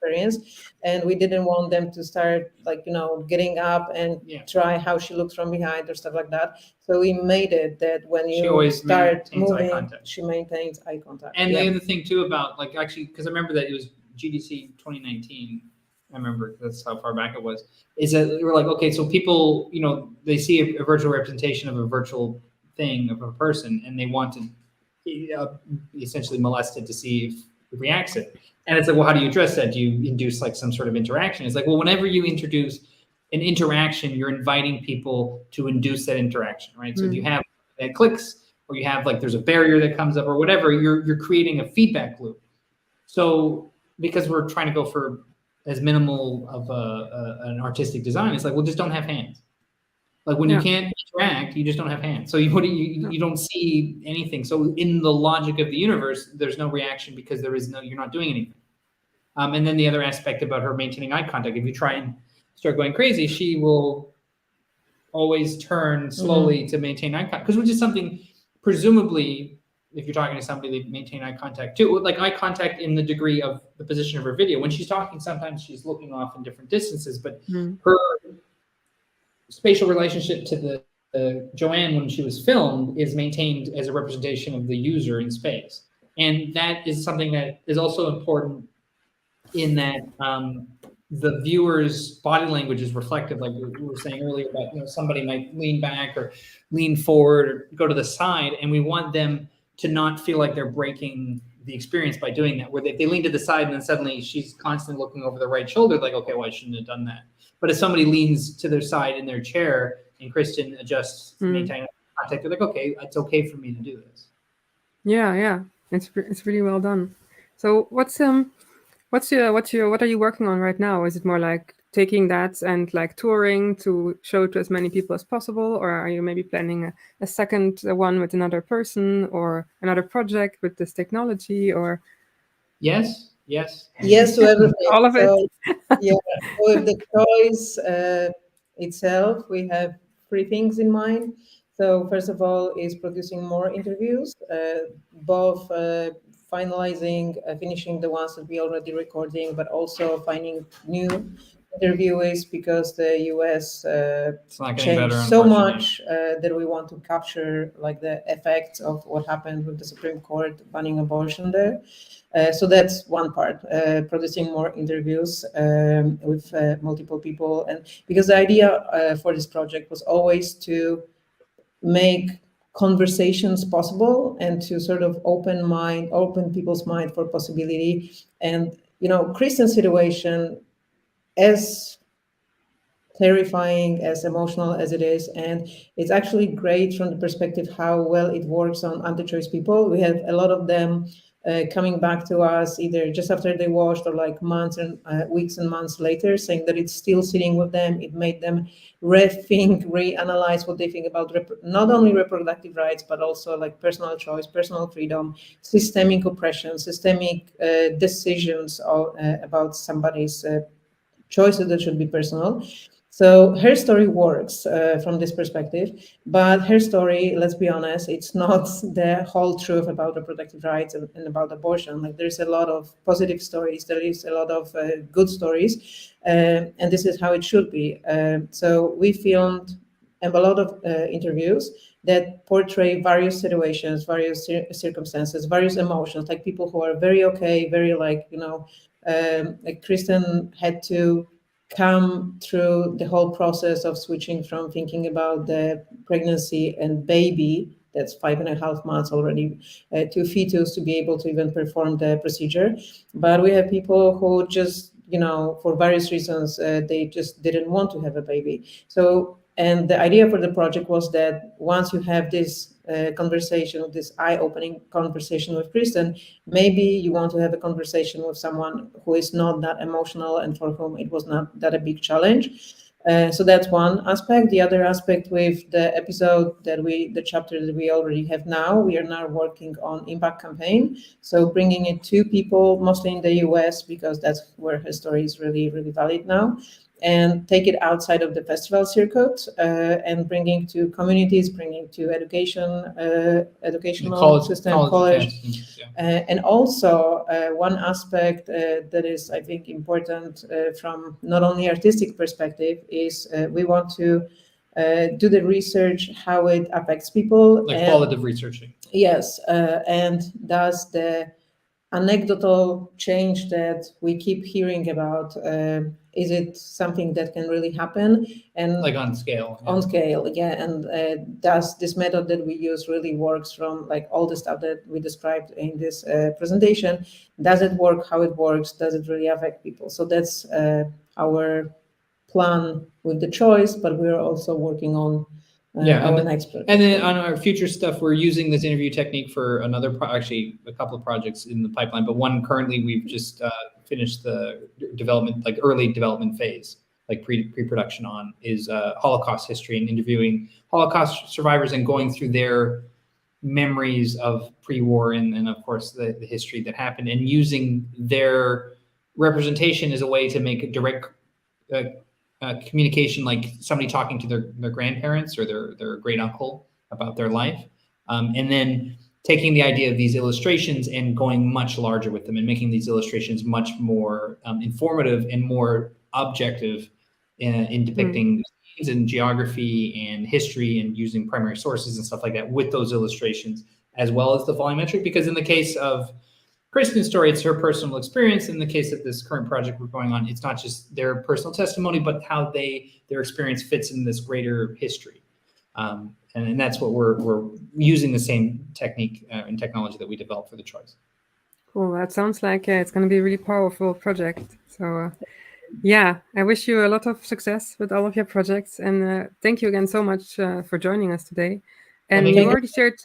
experience, and we didn't want them to start like, getting up and try how she looks from behind or stuff like that. So we made it that when you start moving, she maintains eye contact. And the other thing too about, like, actually, because I remember that it was GDC 2019, I remember that's how far back it was, is that we're like, okay, so people, they see a virtual representation of a virtual thing of a person, and they want to essentially molest it to see if it reacts it. And it's like, well, how do you address that? Do you induce like some sort of interaction? It's like, well, whenever you introduce an interaction, you're inviting people to induce that interaction, right? So if you have that clicks, or you have like there's a barrier that comes up or whatever, you're creating a feedback loop. So because we're trying to go for as minimal of an artistic design, it's like, well, just don't have hands. Like when you can't interact, you just don't have hands. So you don't see anything. So in the logic of the universe, there's no reaction because you're not doing anything. And then the other aspect about her maintaining eye contact, if you try and start going crazy, she will always turn slowly to maintain eye contact, which is something presumably, if you're talking to somebody, they maintain eye contact too, like eye contact in the degree of the position of her video. When she's talking, sometimes she's looking off in different distances, but her spatial relationship to the Joanne when she was filmed is maintained as a representation of the user in space. And that is something that is also important in that the viewer's body language is reflective, like we were saying earlier about, somebody might lean back or lean forward or go to the side, and we want them to not feel like they're breaking the experience by doing that, where if they lean to the side and then suddenly she's constantly looking over the right shoulder, like, okay, well, I shouldn't have done that. But if somebody leans to their side in their chair and Kristen adjusts, maintaining contact, they're like, okay, it's okay for me to do this. Yeah, it's really well done. So what are you working on right now? Is it more like taking that and like touring to show to as many people as possible, or are you maybe planning a second one with another person or another project with this technology? Or yes to everything. All of it. Yeah, with the choice itself, we have three things in mind. So first of all is producing more interviews, both finishing the ones that we already recording, but also finding new interviewees because the US It's not getting changed better, so unfortunately. much that we want to capture like the effects of what happened with the Supreme Court banning abortion there. So that's one part, producing more interviews with multiple people. And because the idea for this project was always to make conversations possible and to sort of open people's mind for possibility. And, Kristen's situation, as terrifying, as emotional as it is, and it's actually great from the perspective how well it works on anti-choice people. We have a lot of them coming back to us either just after they watched or like months and weeks and months later, saying that it's still sitting with them. It made them rethink, reanalyze what they think about not only reproductive rights, but also like personal choice, personal freedom, systemic oppression, systemic decisions about somebody's choices that should be personal. So her story works from this perspective, but her story, let's be honest, it's not the whole truth about reproductive rights and about abortion. Like there's a lot of positive stories, there is a lot of good stories, and this is how it should be. So we filmed a lot of interviews that portray various situations, various circumstances, various emotions, like people who are very okay, very like, like Kristen had to come through the whole process of switching from thinking about the pregnancy and baby that's 5.5 months already to fetus to be able to even perform the procedure. But we have people who just, for various reasons, they just didn't want to have a baby. And the idea for the project was that once you have this conversation, this eye-opening conversation with Kristen, maybe you want to have a conversation with someone who is not that emotional and for whom it was not that a big challenge. So that's one aspect. The other aspect with the the chapter that we already have now, we are now working on impact campaign. So bringing it to people, mostly in the US, because that's where her story is really, really valid now, and take it outside of the festival circuit and bringing to communities, bringing to educational system, college. And also one aspect that is, I think, important from not only artistic perspective is we want to do the research, how it affects people. Like qualitative researching. Yes, and does the anecdotal change that we keep hearing about, is it something that can really happen? And like on scale. On scale, yeah. And does this method that we use really works from like all the stuff that we described in this presentation? Does it work? How it works? Does it really affect people? So that's our plan with the choice, but we're also working on our next project. And then on our future stuff, we're using this interview technique for actually a couple of projects in the pipeline, but one currently we've just finished the development, like early development phase, like pre-production on, is Holocaust history and interviewing Holocaust survivors and going through their memories of pre-war and of course the history that happened, and using their representation as a way to make a direct communication, like somebody talking to their grandparents or their great uncle about their life, and then taking the idea of these illustrations and going much larger with them and making these illustrations much more informative and more objective in depicting scenes and geography and history and using primary sources and stuff like that with those illustrations, as well as the volumetric. Because in the case of Kristen's story, it's her personal experience. In the case of this current project we're going on, it's not just their personal testimony, but how their experience fits in this greater history. And that's what we're using, the same technique and technology that we developed for the choice. Cool. That sounds like it's going to be a really powerful project. So yeah, I wish you a lot of success with all of your projects. And thank you again so much for joining us today. And you already shared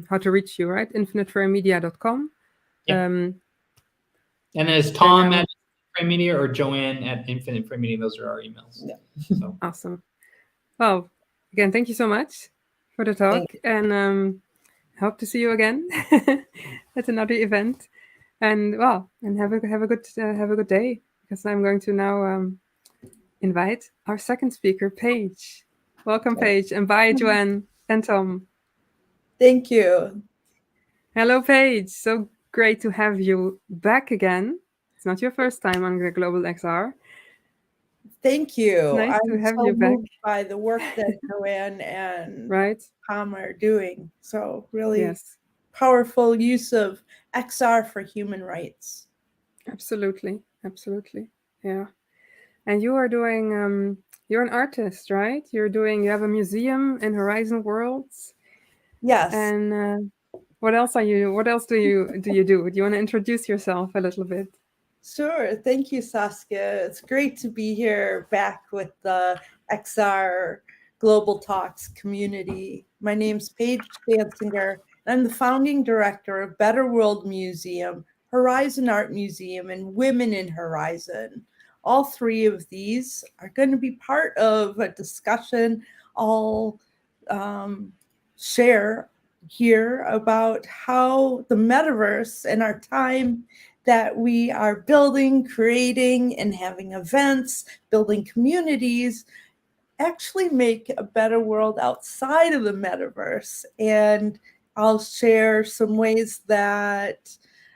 how to reach you, right? infiniteframemedia.com. Yeah. And there's Tom at Frame Media or Joanne at Infinite Frame Media. Those are our emails. Yeah. So. Awesome. Well, again, thank you so much for the talk, and hope to see you again at another event. And have a good day, because I'm going to now invite our second speaker, Paige. Welcome, Paige, and bye, Joanne and Tom. Thank you. Hello, Paige. So great to have you back again. It's not your first time on the Global XR. Thank you. Nice to I'm have so you back. moved by the work that Joanne and Right? Tom are doing. So really Yes, powerful use of XR for human rights. absolutely. Absolutely. Yeah. And you are doing, you're an artist, right? You have a museum in Horizon Worlds. Yes. And what else do you do? Do you want to introduce yourself a little bit? Sure. Thank you, Saskia. It's great to be here back with the XR Global Talks community. My name's Paige Dansinger, and I'm the founding director of Better World Museum, Horizon Art Museum, and Women in Horizon. All three of these are going to be part of a discussion I'll share here about how the metaverse and our time that we are building, creating, and having events, building communities, actually make a better world outside of the metaverse. And I'll share some ways that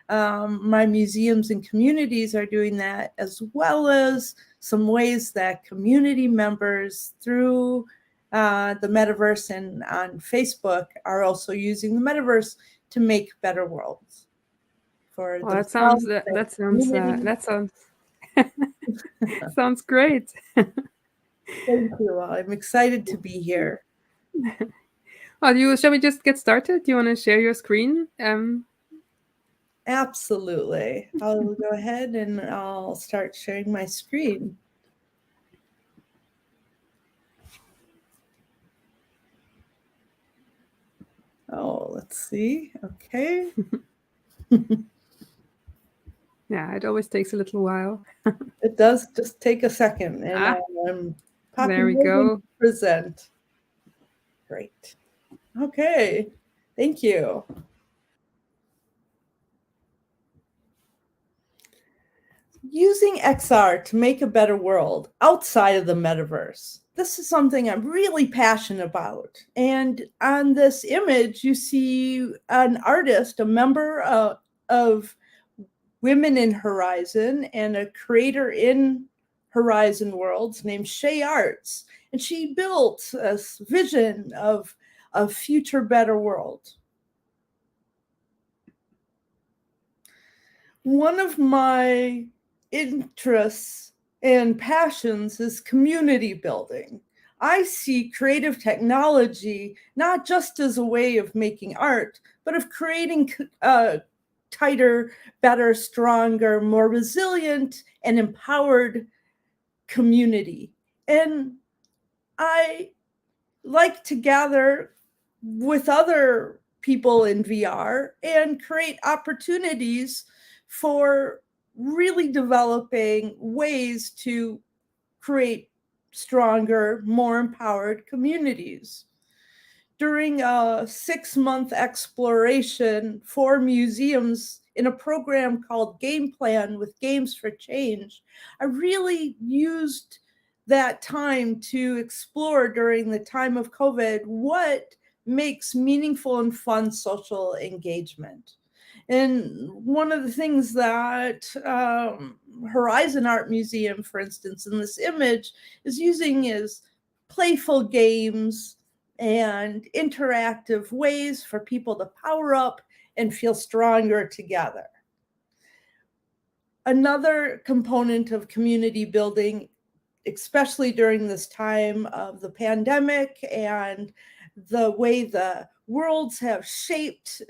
my museums and communities are doing that, as well as some ways that community members through the metaverse and on Facebook are also using the metaverse to make better worlds. Well, that sounds sounds great. Thank you. I'm excited to be here. Well, shall we just get started? Do you want to share your screen? Absolutely. I'll go ahead and I'll start sharing my screen. Oh, let's see. Okay. Yeah, it always takes a little while. It does just take a second, and I'm popping there we go. Present. Great. Okay. Thank you. Using XR to make a better world outside of the metaverse. This is something I'm really passionate about. And on this image, you see an artist, a member of Women in Horizon and a creator in Horizon Worlds named Shay Arts. And she built a vision of a future better world. One of my interests and passions is community building. I see creative technology not just as a way of making art, but of creating tighter, better, stronger, more resilient, and empowered community. And I like to gather with other people in VR and create opportunities for really developing ways to create stronger, more empowered communities. During a 6-month exploration for museums in a program called Game Plan with Games for Change, I really used that time to explore during the time of COVID what makes meaningful and fun social engagement. And one of the things that Horizon Art Museum, for instance, in this image is using is playful games and interactive ways for people to power up and feel stronger together. Another component of community building, especially during this time of the pandemic and the way the worlds have shaped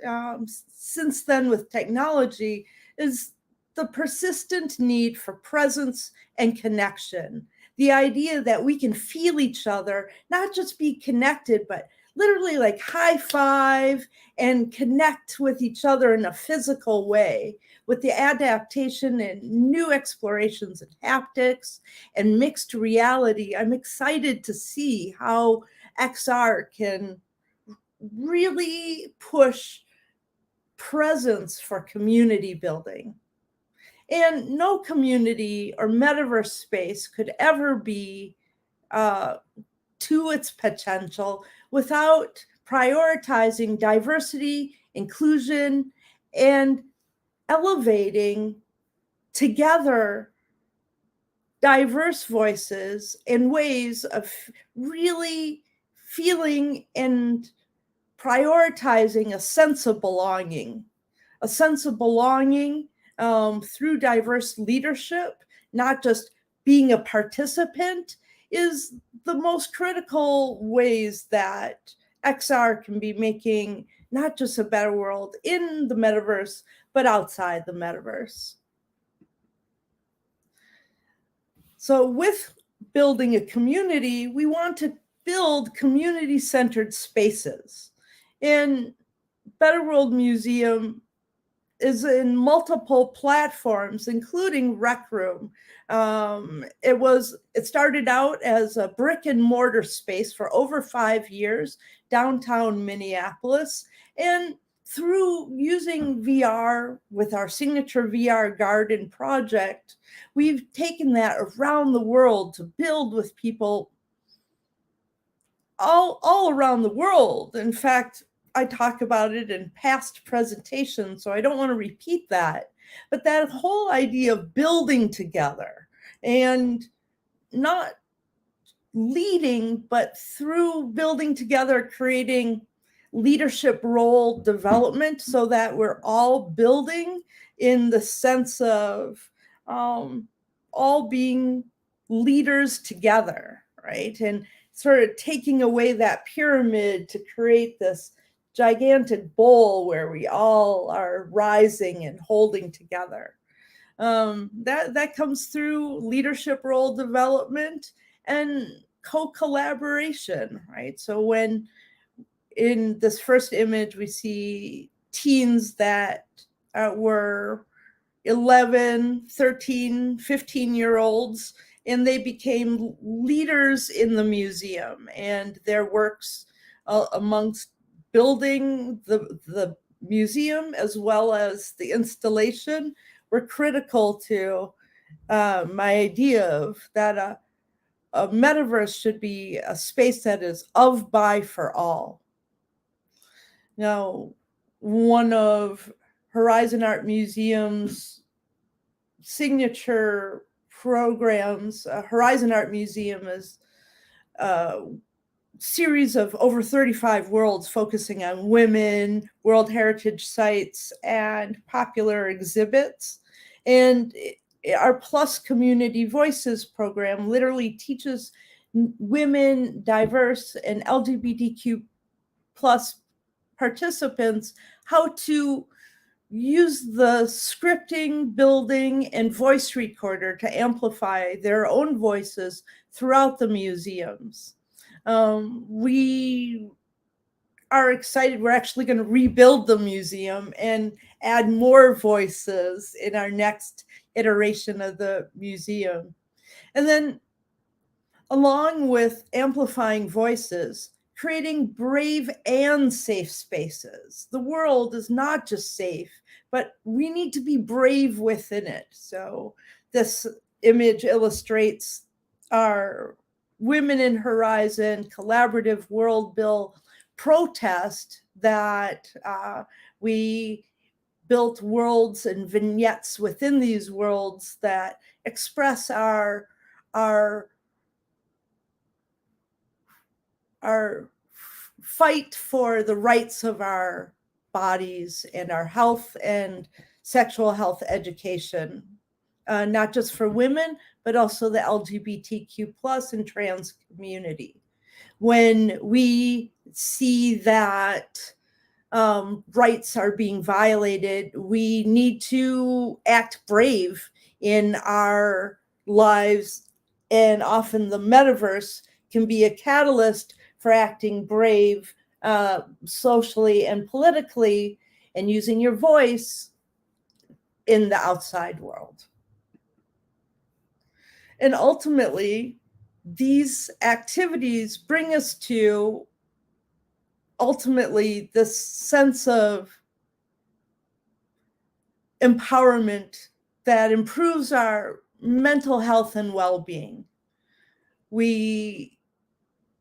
since then with technology, is the persistent need for presence and connection. The idea that we can feel each other, not just be connected, but literally like high five and connect with each other in a physical way. With the adaptation and new explorations in haptics and mixed reality, I'm excited to see how XR can really push presence for community building. And no community or metaverse space could ever be to its potential without prioritizing diversity, inclusion, and elevating together diverse voices and ways of really feeling and prioritizing a sense of belonging through diverse leadership, not just being a participant, is the most critical ways that XR can be making not just a better world in the metaverse, but outside the metaverse. So with building a community, we want to build community-centered spaces. And Better World Museum is in multiple platforms, including Rec Room. It started out as a brick and mortar space for over 5 years, downtown Minneapolis. And through using VR with our signature VR Garden project, we've taken that around the world to build with people all around the world. In fact, I talk about it in past presentations, so I don't want to repeat that. But that whole idea of building together and not leading, but through building together, creating leadership role development so that we're all building in the sense of all being leaders together, right? And sort of taking away that pyramid to create this gigantic bowl where we all are rising and holding together. That comes through leadership role development and co-collaboration, right? So when in this first image, we see teens that were 11, 13, 15-year-olds, and they became leaders in the museum, and their works amongst building the museum as well as the installation were critical to my idea of that a metaverse should be a space that is of, by, for all. Now, one of Horizon Art Museum's signature programs, Horizon Art Museum is a series of over 35 worlds focusing on women, World Heritage sites, and popular exhibits. And our Plus Community Voices program literally teaches women, diverse, and LGBTQ plus participants how to use the scripting, building, and voice recorder to amplify their own voices throughout the museums. We are excited. We're actually going to rebuild the museum and add more voices in our next iteration of the museum. And then along with amplifying voices, creating brave and safe spaces. The world is not just safe, but we need to be brave within it. So this image illustrates our Women in Horizon collaborative world bill protest that we built worlds and vignettes within these worlds that express our fight for the rights of our bodies and our health and sexual health education, not just for women, but also the LGBTQ plus and trans community. When we see that rights are being violated, we need to act brave in our lives, and often the metaverse can be a catalyst for acting brave socially and politically and using your voice in the outside world. And ultimately, these activities bring us to ultimately this sense of empowerment that improves our mental health and well-being. We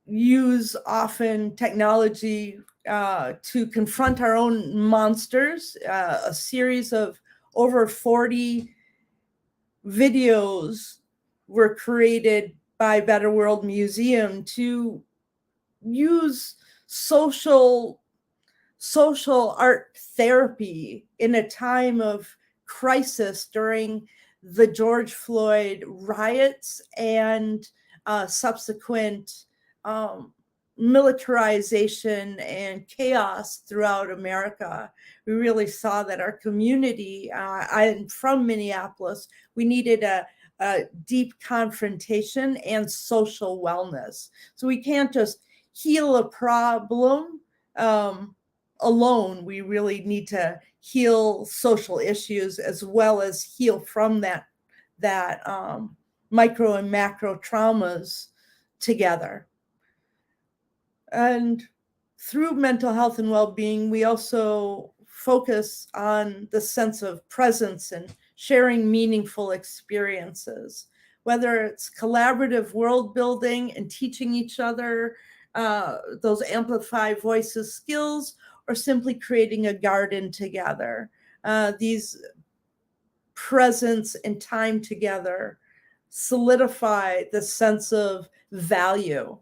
use often technology to confront our own monsters, a series of over 40 videos were created by Better World Museum to use social art therapy in a time of crisis during the George Floyd riots and subsequent militarization and chaos throughout America. We really saw that our community, I'm from Minneapolis, we needed a deep confrontation and social wellness. So we can't just heal a problem alone. We really need to heal social issues as well as heal from that micro and macro traumas together. And through mental health and well-being, we also focus on the sense of presence and sharing meaningful experiences, whether it's collaborative world building and teaching each other those amplify voices skills, or simply creating a garden together. These presence and time together solidify the sense of value.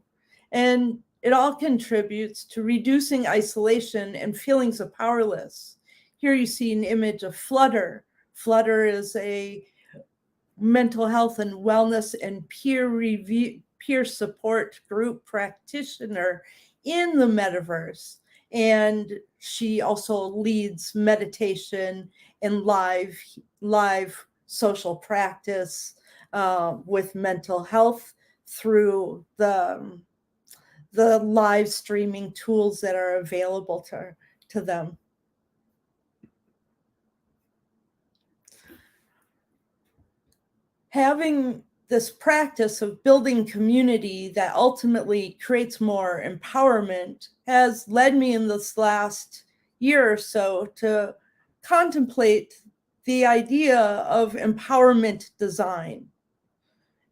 And it all contributes to reducing isolation and feelings of powerless. Here you see an image of Flutter. Flutter is a mental health and wellness and peer support group practitioner in the metaverse. And she also leads meditation and live social practice with mental health through the live streaming tools that are available to them. Having this practice of building community that ultimately creates more empowerment has led me in this last year or so to contemplate the idea of empowerment design.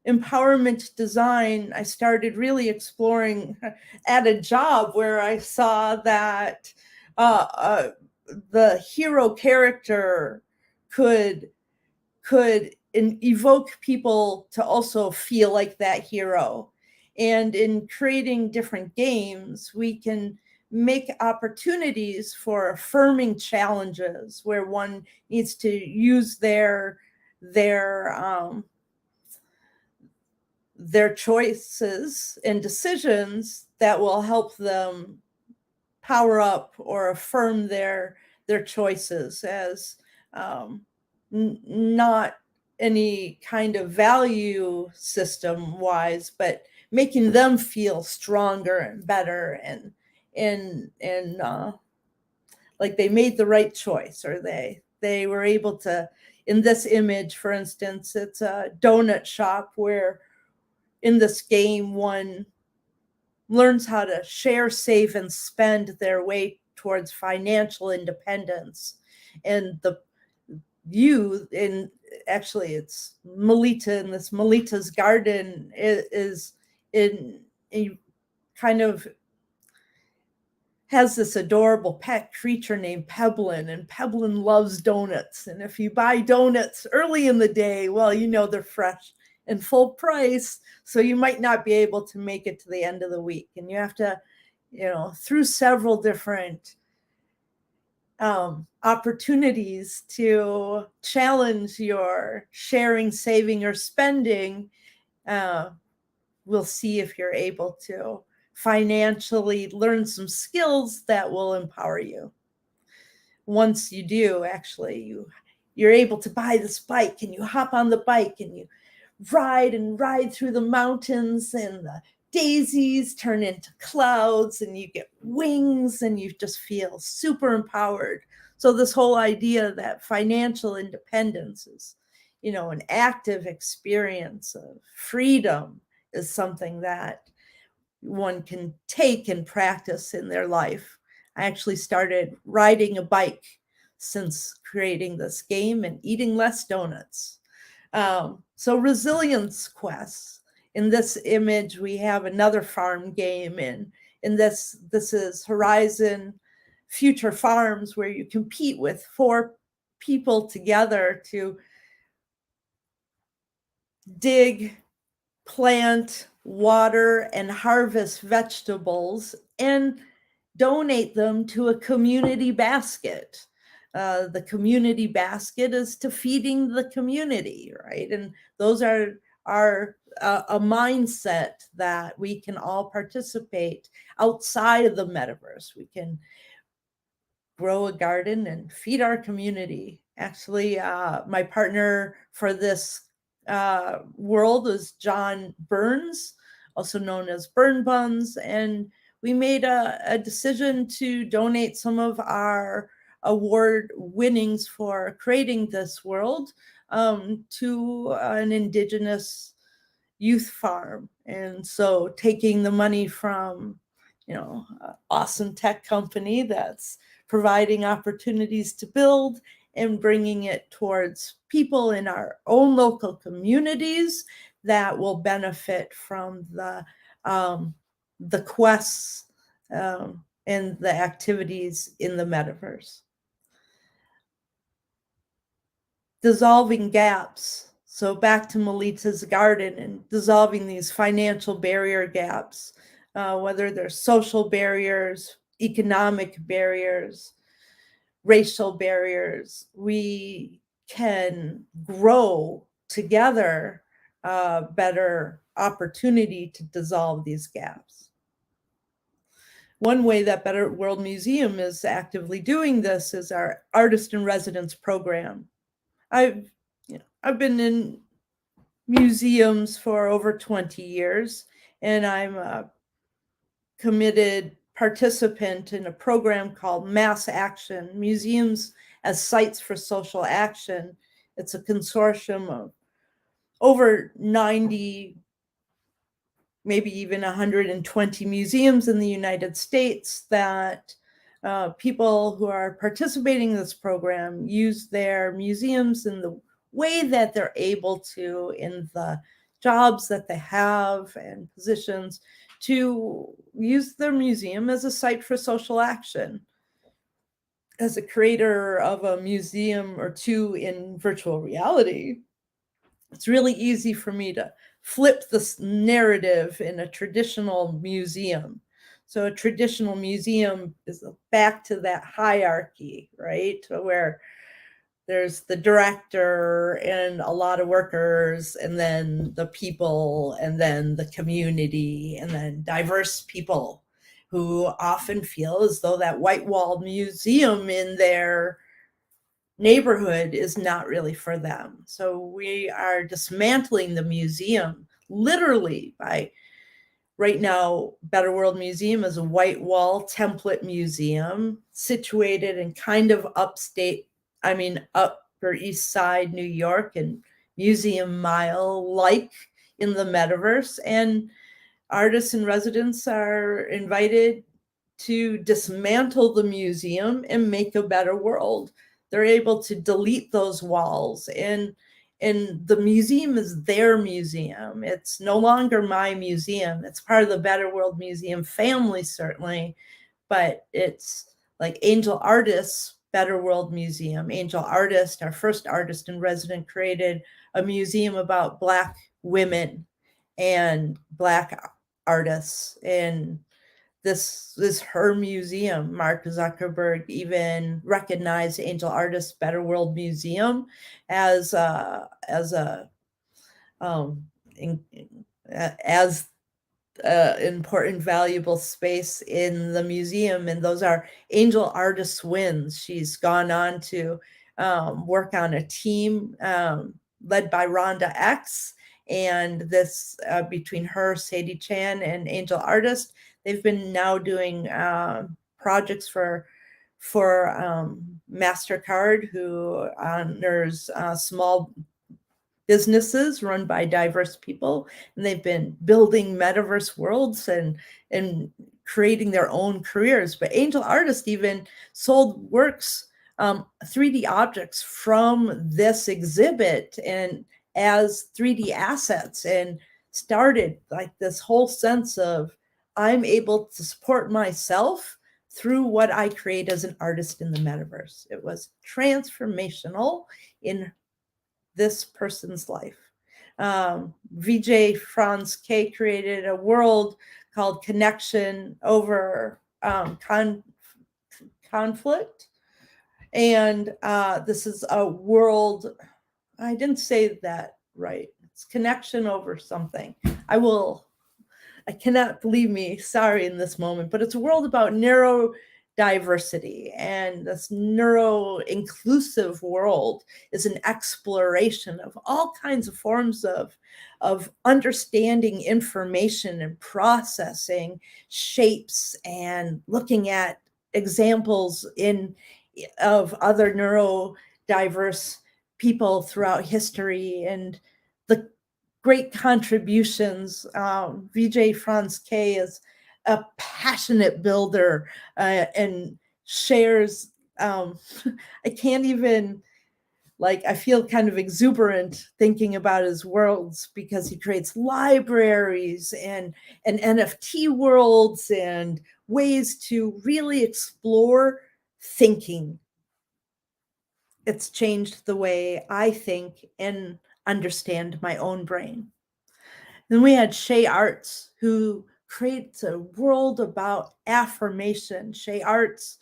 Empowerment design, I started really exploring at a job where I saw that the hero character could evoke people to also feel like that hero. And in creating different games, we can make opportunities for affirming challenges where one needs to use their choices and decisions that will help them power up or affirm their choices as not any kind of value system wise, but making them feel stronger and better and like they made the right choice, or they were able to. In this image, for instance, it's a donut shop where in this game one learns how to share, save, and spend their way towards financial independence. And actually it's Melita, and this Melita's garden is in a kind of has this adorable pet creature named Peblin, and Peblin loves donuts. And if you buy donuts early in the day, well, you know they're fresh and full price, so you might not be able to make it to the end of the week. And you have to, through several different opportunities to challenge your sharing, saving, or spending, we'll see if you're able to financially learn some skills that will empower you. Once you do, actually, you're able to buy this bike, and you hop on the bike and you ride through the mountains, and the daisies turn into clouds and you get wings and you just feel super empowered. So this whole idea that financial independence is, an active experience of freedom is something that one can take and practice in their life. I actually started riding a bike since creating this game and eating less donuts. So resilience quests. In this image, we have another farm game, and in this is Horizon Future Farms, where you compete with 4 people together to dig, plant, water, and harvest vegetables and donate them to a community basket. The community basket is to feeding the community, right? And those are a mindset that we can all participate outside of the metaverse. We can grow a garden and feed our community. Actually, my partner for this world is John Burns, also known as Burn Buns, and we made a decision to donate some of our award winnings for creating this world to an Indigenous youth farm. And so taking the money from, awesome tech company that's providing opportunities to build and bringing it towards people in our own local communities that will benefit from the quests and the activities in the metaverse. Dissolving gaps. So back to Melita's garden and dissolving these financial barrier gaps, whether they're social barriers, economic barriers, racial barriers, we can grow together better opportunity to dissolve these gaps. One way that Better World Museum is actively doing this is our Artist in Residence program. I've been in museums for over 20 years, and I'm a committed participant in a program called Mass Action, Museums as Sites for Social Action. It's a consortium of over 90, maybe even 120 museums in the United States that people who are participating in this program use their museums in the way that they're able to, in the jobs that they have and positions, to use their museum as a site for social action. As a creator of a museum or two in virtual reality, it's really easy for me to flip this narrative in a traditional museum. So a traditional museum is back to that hierarchy, right? Where there's the director and a lot of workers, and then the people, and then the community, and then diverse people who often feel as though that white-walled museum in their neighborhood is not really for them. So we are dismantling the museum literally by, right now, Better World Museum is a white wall template museum situated in kind of Upper East Side, New York, and Museum Mile, like in the metaverse. And artists in residence are invited to dismantle the museum and make a better world. They're able to delete those walls, and the museum is their museum. It's no longer my museum. It's part of the Better World Museum family, certainly, but it's like Angel Artists Better World Museum. Angel Artist, our first artist in residence, created a museum about Black women and Black artists, and this is her museum. Mark Zuckerberg even recognized Angel Artists Better World Museum as important, valuable space in the museum. And those are Angel Artists Wins. She's gone on to work on a team led by Rhonda X. And this, between her, Sadie Chan, and Angel Artist, they've been now doing projects for MasterCard, who honors small businesses run by diverse people. And they've been building metaverse worlds and creating their own careers. But Angel Artist even sold works, 3D objects from this exhibit and as 3D assets, and started like this whole sense of, I'm able to support myself through what I create as an artist in the metaverse. It was transformational in this person's life. VJ Franz K created a world called Connection Over Conflict. And this is a world, I didn't say that right. It's connection over something. I cannot believe me, sorry in this moment, but it's a world about neurodiversity. And this neuro-inclusive world is an exploration of all kinds of forms of understanding information and processing shapes and looking at examples of other neurodiverse people throughout history and the great contributions. VJ Franz K is a passionate builder and shares. I can't even, I feel kind of exuberant thinking about his worlds because he creates libraries and NFT worlds and ways to really explore thinking. It's changed the way I think and understand my own brain. Then we had Shay Arts, who creates a world about affirmation. Shay Arts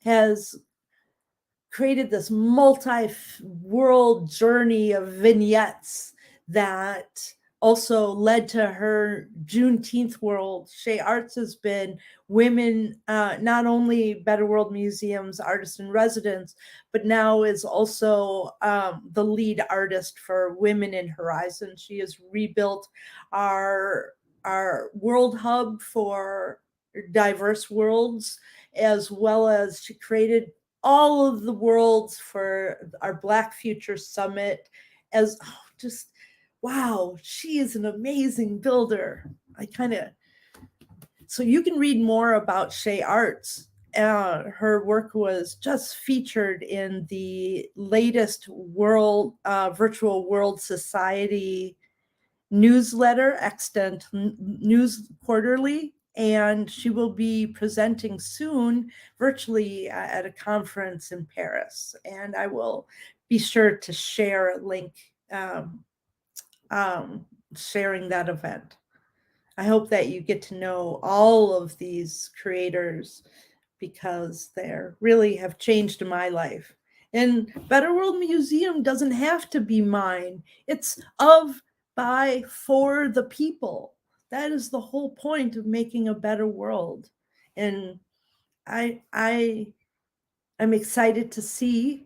has created this multi-world journey of vignettes that also led to her Juneteenth world. Shay Arts has been women, not only Better World Museum's artist in residence, but now is also the lead artist for Women in Horizon. She has rebuilt our world hub for diverse worlds, as well as she created all of the worlds for our Black Future Summit. Just wow, she is an amazing builder. So you can read more about Shay Arts. Her work was just featured in the latest Virtual World Society newsletter, Extant News Quarterly, and she will be presenting soon virtually at a conference in Paris. And I will be sure to share a link sharing that event. I hope that you get to know all of these creators because they really have changed my life. And Better World Museum doesn't have to be mine. It's of, by, for the people. That is the whole point of making a better world. And I'm excited to see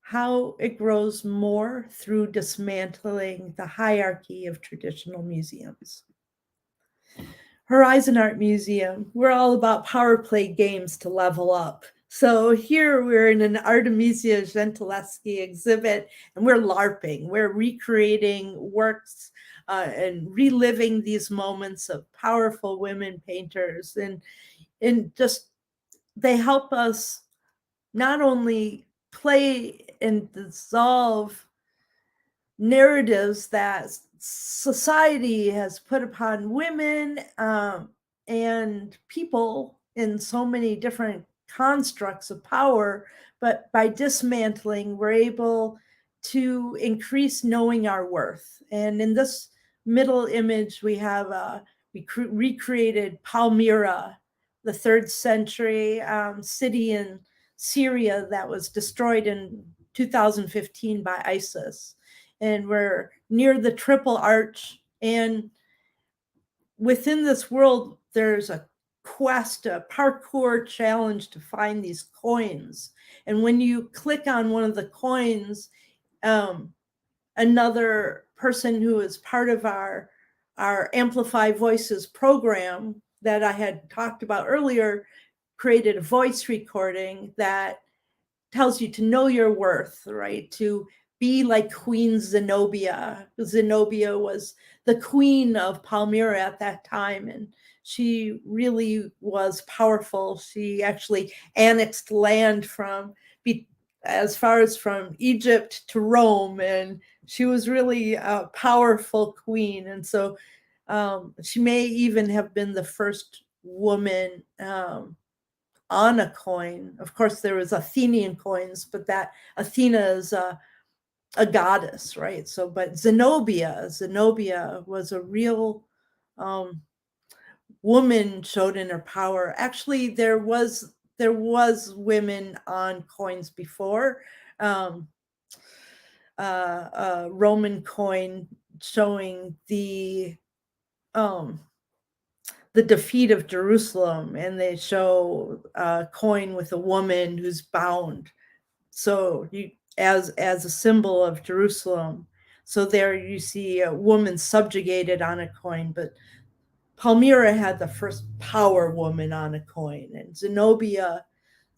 how it grows more through dismantling the hierarchy of traditional museums. Horizon Art Museum, we're all about power play games to level up. So here we're in an Artemisia Gentileschi exhibit, and we're LARPing. We're recreating works and reliving these moments of powerful women painters. And just, they help us not only play and dissolve narratives that society has put upon women and people in so many different constructs of power, but by dismantling, we're able to increase knowing our worth. And in this middle image, we have we recreated Palmyra, the 3rd century city in Syria that was destroyed in 2015 by ISIS. And we're near the Triple Arch. And within this world, there's a quest, a parkour challenge to find these coins. And when you click on one of the coins, another person who is part of our Amplify Voices program that I had talked about earlier created a voice recording that tells you to know your worth, right? To be like Queen Zenobia. Zenobia was the queen of Palmyra at that time, and she really was powerful. She actually annexed land as far as from Egypt to Rome, and she was really a powerful queen. And so she may even have been the first woman on a coin. Of course, there was Athenian coins, but that Athena is a goddess, right? So, but Zenobia was a real woman, showed in her power. Actually, there was women on coins before. Roman coin showing the defeat of Jerusalem, and they show a coin with a woman who's bound. So you, as a symbol of Jerusalem. So there you see a woman subjugated on a coin, but Palmyra had the first power woman on a coin, and Zenobia,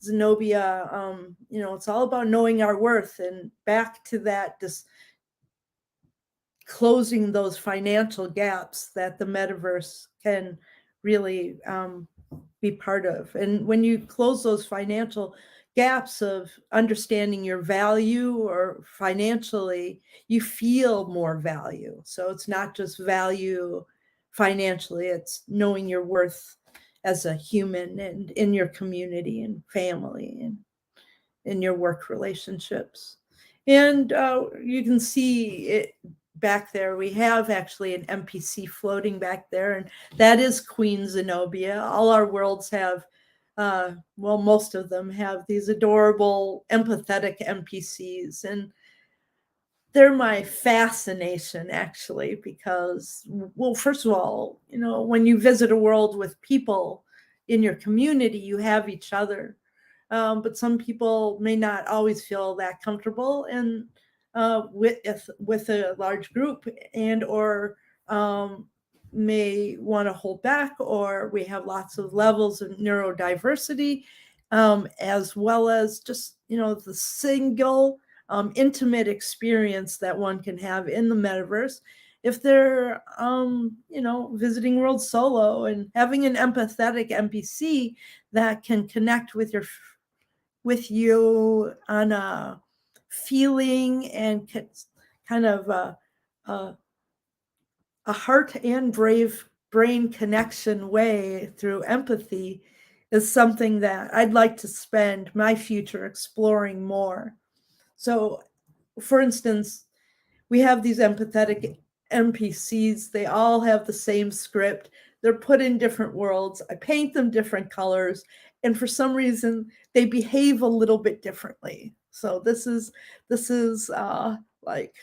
you know, it's all about knowing our worth, and back to that, this closing those financial gaps that the metaverse can really be part of. And when you close those financial gaps of understanding your value or financially, you feel more value. So it's not just value financially, it's knowing your worth as a human and in your community and family and in your work relationships. And you can see it back there. We have actually an NPC floating back there, and that is Queen Zenobia. All our worlds have, well, most of them have these adorable, empathetic NPCs. And they're my fascination, actually, because, well, first of all, you know, when you visit a world with people in your community, you have each other. But some people may not always feel that comfortable and with a large group, and or may want to hold back, or we have lots of levels of neurodiversity, as well as just, you know, the single intimate experience that one can have in the metaverse if they're you know, visiting world solo, and having an empathetic NPC that can connect with you on a feeling and kind of a heart and brain connection way through empathy is something that I'd like to spend my future exploring more. So, for instance, we have these empathetic NPCs. They all have the same script. They're put in different worlds. I paint them different colors, and for some reason, they behave a little bit differently. So this is like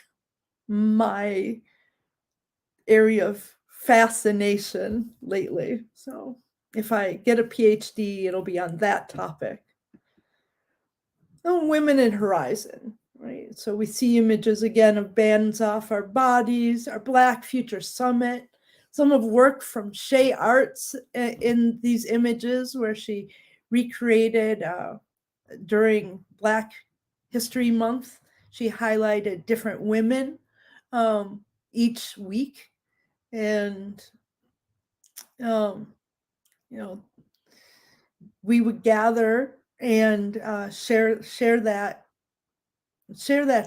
my area of fascination lately. So if I get a PhD, it'll be on that topic. Oh, Women in Horizon. Right. So we see images again of bands off our bodies, our Black Future Summit. Some of work from Shea Arts in these images where she recreated during Black History Month. She highlighted different women each week, and you know, we would gather and share that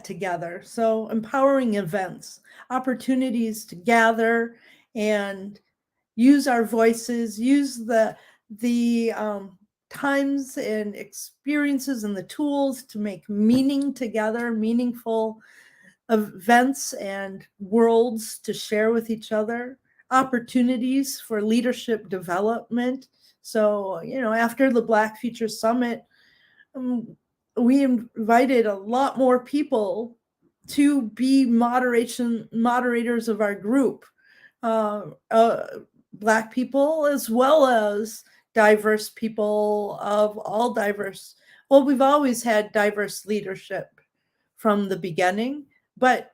together. So empowering events, opportunities to gather and use our voices, use the times and experiences and the tools to make meaning together, meaningful events and worlds to share with each other, opportunities for leadership development. So, you know, after the Black Future Summit, we invited a lot more people to be moderators of our group, Black people as well as diverse people of all diverse. Well, we've always had diverse leadership from the beginning, but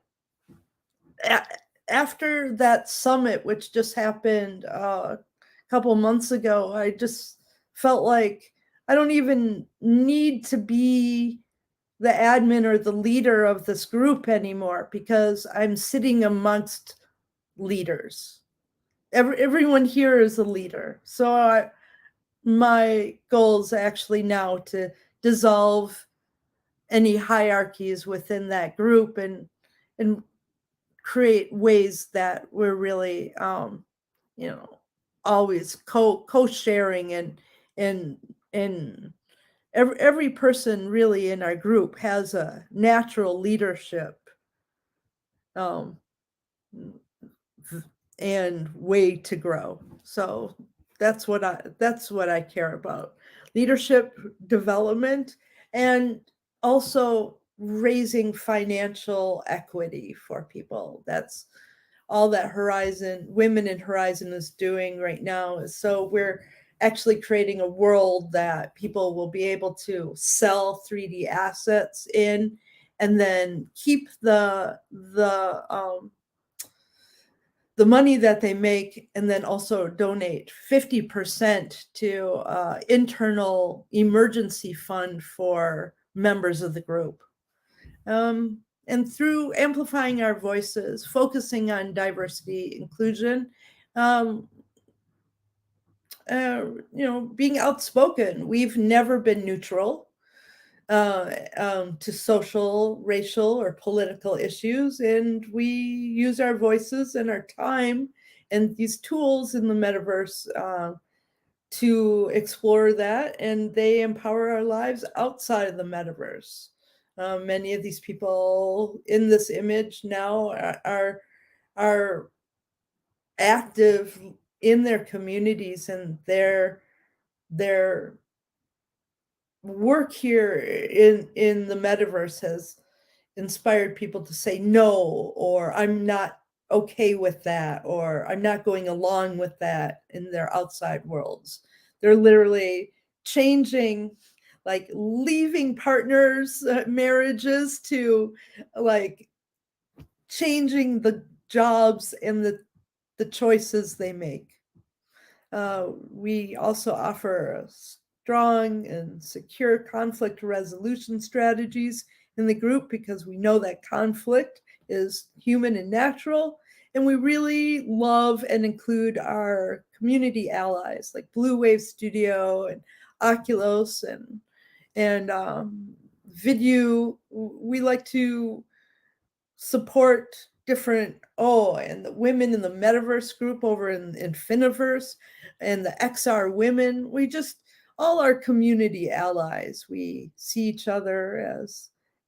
after that summit, which just happened a couple months ago, I just felt like I don't even need to be the admin or the leader of this group anymore, because I'm sitting amongst leaders. Everyone here is a leader. So my goal is actually now to dissolve any hierarchies within that group and create ways that we're really, you know, always co-sharing and every person really in our group has a natural leadership and way to grow. So that's what I care about. Leadership development, and also raising financial equity for people. That's all that Women in Horizon is doing right now. So we're actually creating a world that people will be able to sell 3D assets in, and then keep the money that they make, and then also donate 50% to internal emergency fund for members of the group. And through amplifying our voices, focusing on diversity, inclusion, being outspoken. We've never been neutral to social, racial, or political issues, and we use our voices and our time and these tools in the metaverse to explore that, and they empower our lives outside of the metaverse. Many of these people in this image now are active in their communities, and their work here in the metaverse has inspired people to say no, or I'm not okay with that, or I'm not going along with that in their outside worlds. They're literally changing, like leaving partners, marriages, to like changing the jobs and the choices they make. We also offer strong and secure conflict resolution strategies in the group, because we know that conflict is human and natural. And we really love and include our community allies like Blue Wave Studio and Oculus and Vidyu. We like to support different, and the women in the metaverse group over in Infiniverse, and the XR women. We just, all our community allies, we see each other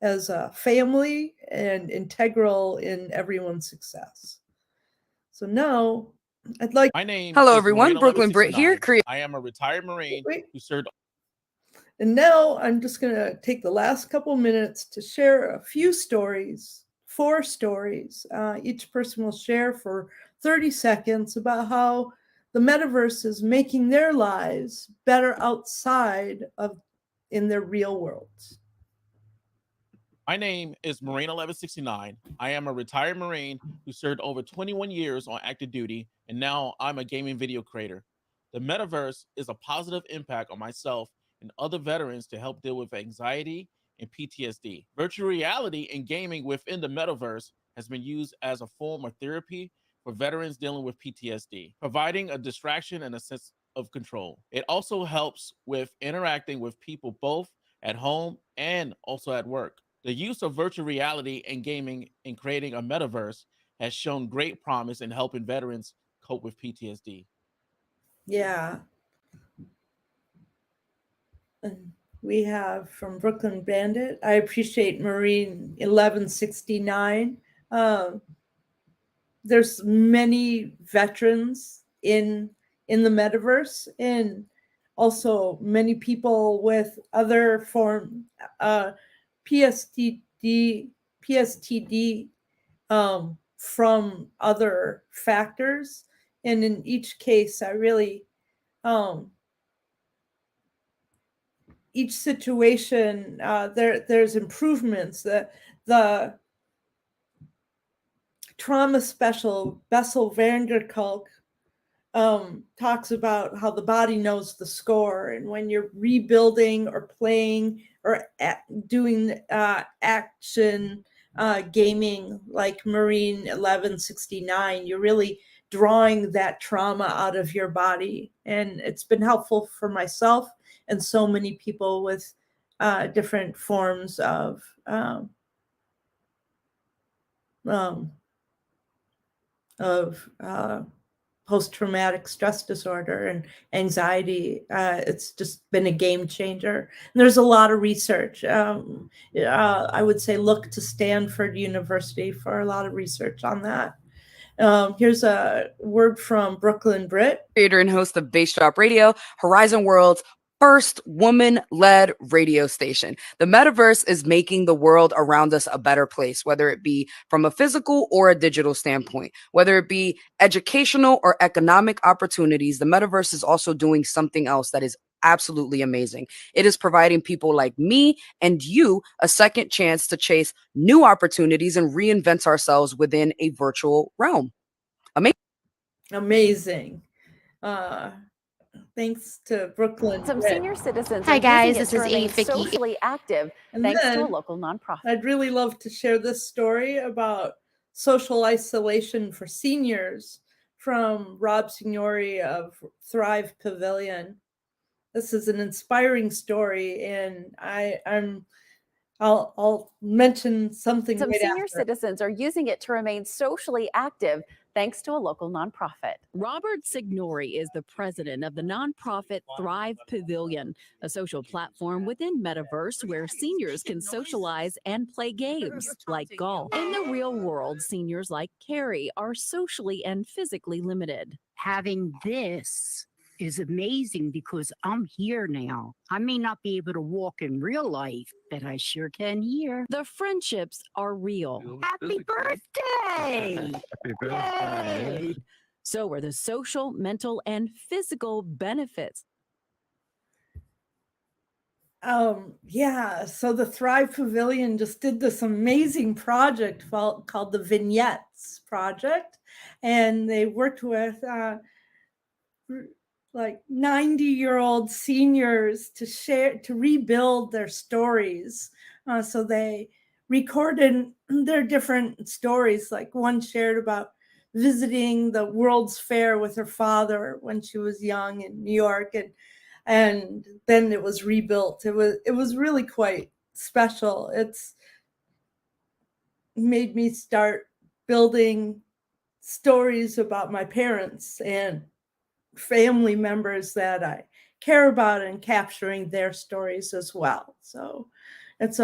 as a family and integral in everyone's success. So now I'd like. My name Hello, is everyone. Marina Brooklyn Britt here. 1169. I am a retired Marine who served. And now I'm just going to take the last couple minutes to share a few stories, 4 stories. Each person will share for 30 seconds about how the metaverse is making their lives better outside of in their real worlds. My name is Marina 1169. I am a retired Marine who served over 21 years on active duty, and now I'm a gaming video creator. The metaverse is a positive impact on myself and other veterans to help deal with anxiety and PTSD. Virtual reality and gaming within the metaverse has been used as a form of therapy for veterans dealing with PTSD, providing a distraction and a sense of control. It also helps with interacting with people both at home and also at work. The use of virtual reality and gaming in creating a metaverse has shown great promise in helping veterans cope with PTSD. Yeah. And we have from Brooklyn Bandit, I appreciate Marine 1169. There's many veterans in the metaverse, and also many people with other form PTSD from other factors. And in each case, I really each situation, there's improvements. The trauma special Bessel van der Kolk talks about how the body knows the score, and when you're rebuilding or playing or doing action gaming like Marine 1169, you're really drawing that trauma out of your body. And it's been helpful for myself and so many people with different forms of post-traumatic stress disorder and anxiety. It's just been a game changer. And there's a lot of research. I would say look to Stanford University for a lot of research on that. Here's a word from Brooklyn Britt. Creator and host of Bass Drop Radio, Horizon World's first woman-led radio station. The metaverse is making the world around us a better place, whether it be from a physical or a digital standpoint, whether it be educational or economic opportunities. The metaverse is also doing something else that is absolutely amazing. It is providing people like me and you a second chance to chase new opportunities and reinvent ourselves within a virtual realm. Amazing. Thanks to Brooklyn. Some senior citizens. Hi guys, this is Vicky. Socially active, And thanks to a then local nonprofit. I'd really love to share this story about social isolation for seniors from Rob Signori of Thrive Pavilion. This is an inspiring story, and I'll mention something. Some right senior after. citizens are using it to remain socially active, thanks to a local nonprofit. Robert Signori is the president of the nonprofit Thrive Pavilion, a social platform within Metaverse where seniors can socialize and play games like golf. In the real world, seniors like Carrie are socially and physically limited. Having this is amazing because I'm here now. I may not be able to walk in real life, but I sure can here. The friendships are real. Happy birthday! Happy birthday! Yay! So are the social, mental, and physical benefits. Yeah, so the Thrive Pavilion just did this amazing project called the Vignettes Project, and they worked with like 90-year-old seniors to rebuild their stories. So they recorded their different stories. Like one shared about visiting the World's Fair with her father when she was young in New York, and then it was rebuilt. It was really quite special. It's made me start building stories about my parents and family members that I care about and capturing their stories as well. So it's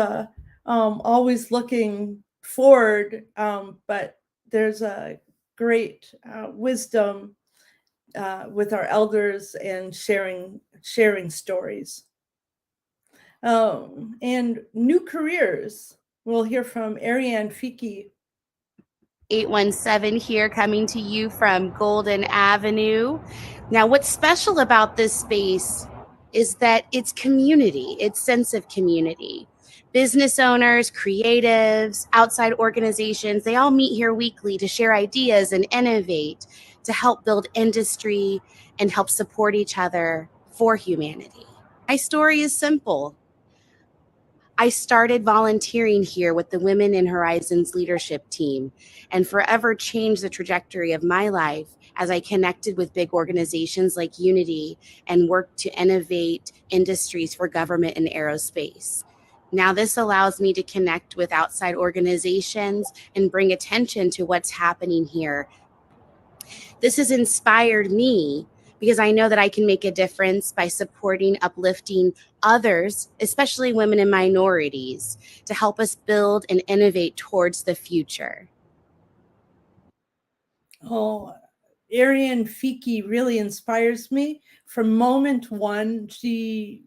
always looking forward, but there's a great wisdom with our elders and sharing stories. And new careers. We'll hear from Ariane Fiki. 817 here, coming to you from Golden Avenue. Now, what's special about this space is that it's community, it's sense of community. Business owners, creatives, outside organizations, they all meet here weekly to share ideas and innovate, to help build industry and help support each other for humanity. My story is simple. I started volunteering here with the Women in Horizons leadership team and forever changed the trajectory of my life as I connected with big organizations like Unity and worked to innovate industries for government and aerospace. Now this allows me to connect with outside organizations and bring attention to what's happening here. This has inspired me because I know that I can make a difference by supporting, uplifting others, especially women and minorities, to help us build and innovate towards the future. Oh, Ariane Fiki really inspires me. From moment one, she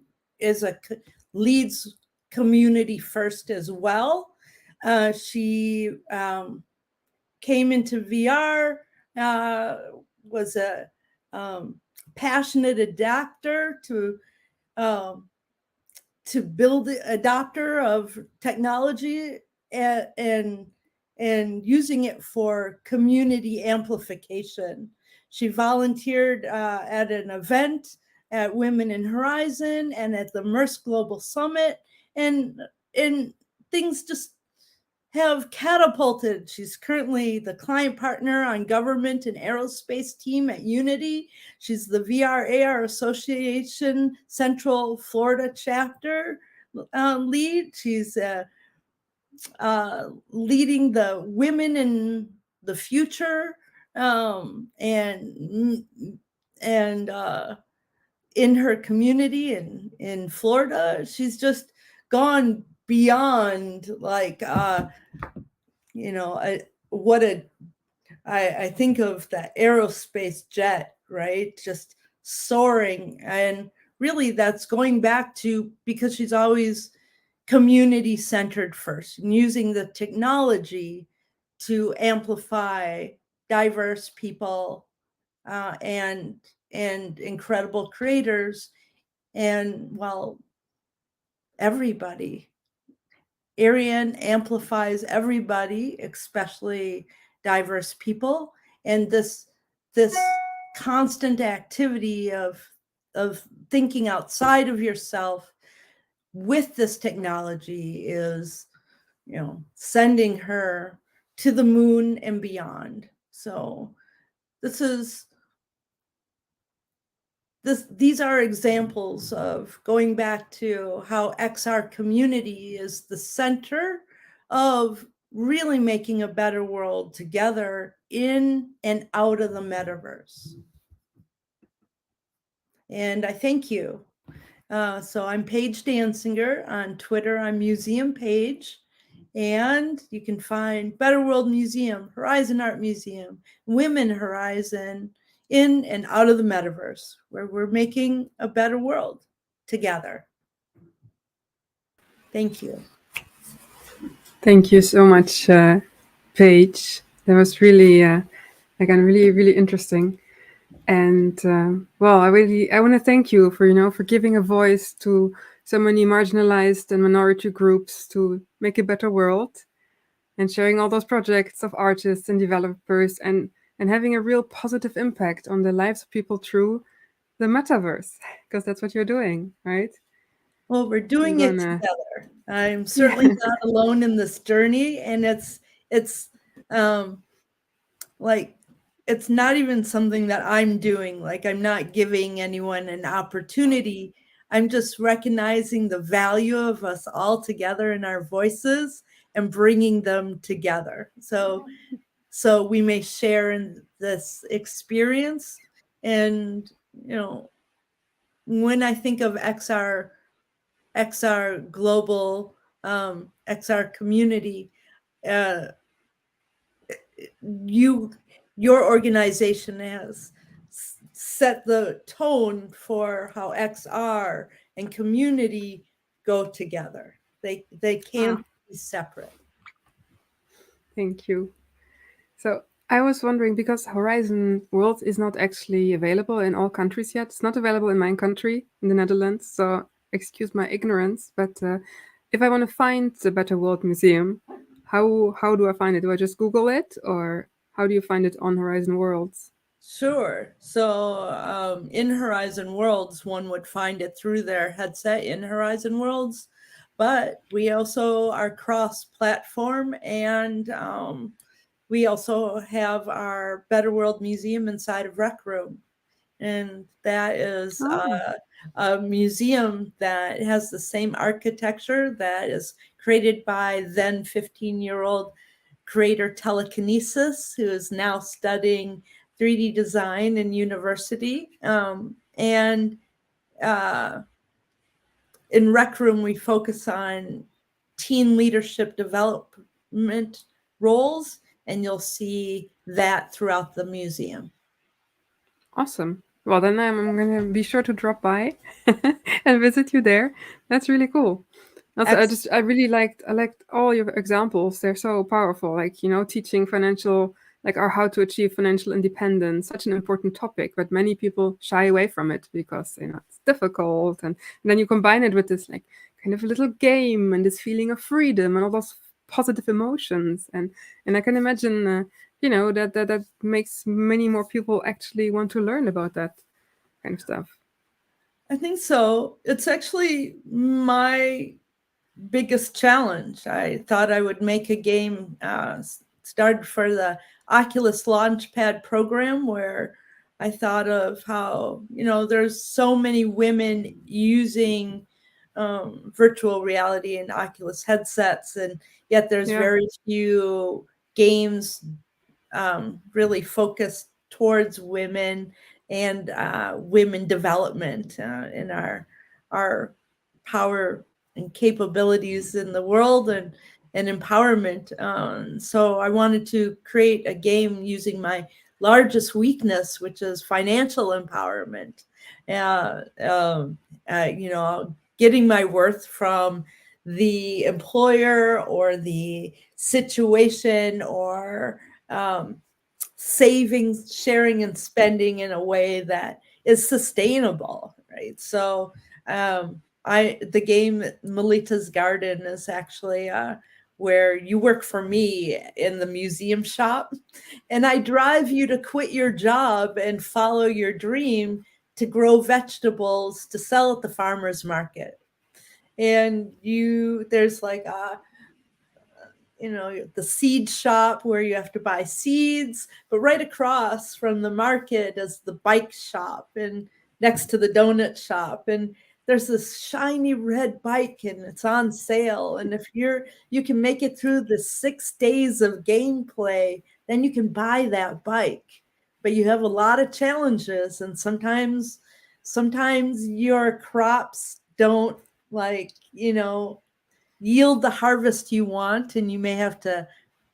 leads community first as well. She came into VR, was a passionate adapter to build a adopter of technology and using it for community amplification. She volunteered at an event at Women in Horizon and at the MERS Global Summit, and things just have catapulted. She's currently the client partner on government and aerospace team at Unity. She's the VR AR Association Central Florida chapter lead. She's leading the Women in the Future and in her community in Florida, she's just gone beyond, like, I think of the aerospace jet, right? Just soaring. And really that's going back to, because she's always community centered first, and using the technology to amplify diverse people and incredible creators. And well, everybody. Ariane amplifies everybody, especially diverse people. And this constant activity of thinking outside of yourself with this technology is, sending her to the moon and beyond. So these are examples of going back to how XR community is the center of really making a better world together in and out of the metaverse. And I thank you. So I'm Paige Dansinger. On Twitter, I'm Museum Paige. And you can find Better World Museum, Horizon Art Museum, Women Horizon, in and out of the metaverse, where we're making a better world together. Thank you. Thank you so much, Paige. That was really, again, really, really interesting. And well, I want to thank you for giving a voice to so many marginalized and minority groups to make a better world, and sharing all those projects of artists and developers, and having a real positive impact on the lives of people through the metaverse, because that's what you're doing, right? Well, we're doing it together. I'm certainly not alone in this journey, and it's like, it's not even something that I'm doing. Like, I'm not giving anyone an opportunity. I'm just recognizing the value of us all together in our voices and bringing them together. So we may share in this experience. And, when I think of XR global, XR community, your organization has set the tone for how XR and community go together. They can't be separate. Thank you. So I was wondering, because Horizon World is not actually available in all countries yet. It's not available in my country, in the Netherlands. So excuse my ignorance, but if I want to find the Better World Museum, how do I find it? Do I just Google it, or how do you find it on Horizon Worlds? Sure. So in Horizon Worlds, one would find it through their headset in Horizon Worlds, but we also are cross-platform, and we also have our Better World Museum inside of Rec Room. And that is a museum that has the same architecture that is created by then 15-year-old creator Telekinesis, who is now studying 3D design in university. And in Rec Room, we focus on teen leadership development roles, and you'll see that throughout the museum. Awesome. Well, then I'm going to be sure to drop by and visit you there. That's really cool. Also, I liked all your examples. They're so powerful. Like, teaching financial, or how to achieve financial independence, such an important topic, but many people shy away from it because, it's difficult. And then you combine it with this, kind of a little game and this feeling of freedom and all those positive emotions. And I can imagine, that makes many more people actually want to learn about that kind of stuff. I think so. It's actually my biggest challenge. I thought I would make a game, started for the Oculus Launchpad program, where I thought of how, there's so many women using virtual reality and Oculus headsets, and yet there's very few games really focused towards women and women development in our power and capabilities in the world and empowerment. So I wanted to create a game using my largest weakness, which is financial empowerment. Getting my worth from the employer or the situation or savings, sharing and spending in a way that is sustainable, right? So the game Melita's Garden is actually where you work for me in the museum shop, and I drive you to quit your job and follow your dream to grow vegetables to sell at the farmer's market. And there's like the seed shop where you have to buy seeds, but right across from the market is the bike shop and next to the donut shop. And there's this shiny red bike and it's on sale. And if you can make it through the 6 days of gameplay, then you can buy that bike. But you have a lot of challenges, and sometimes your crops don't yield the harvest you want, and you may have to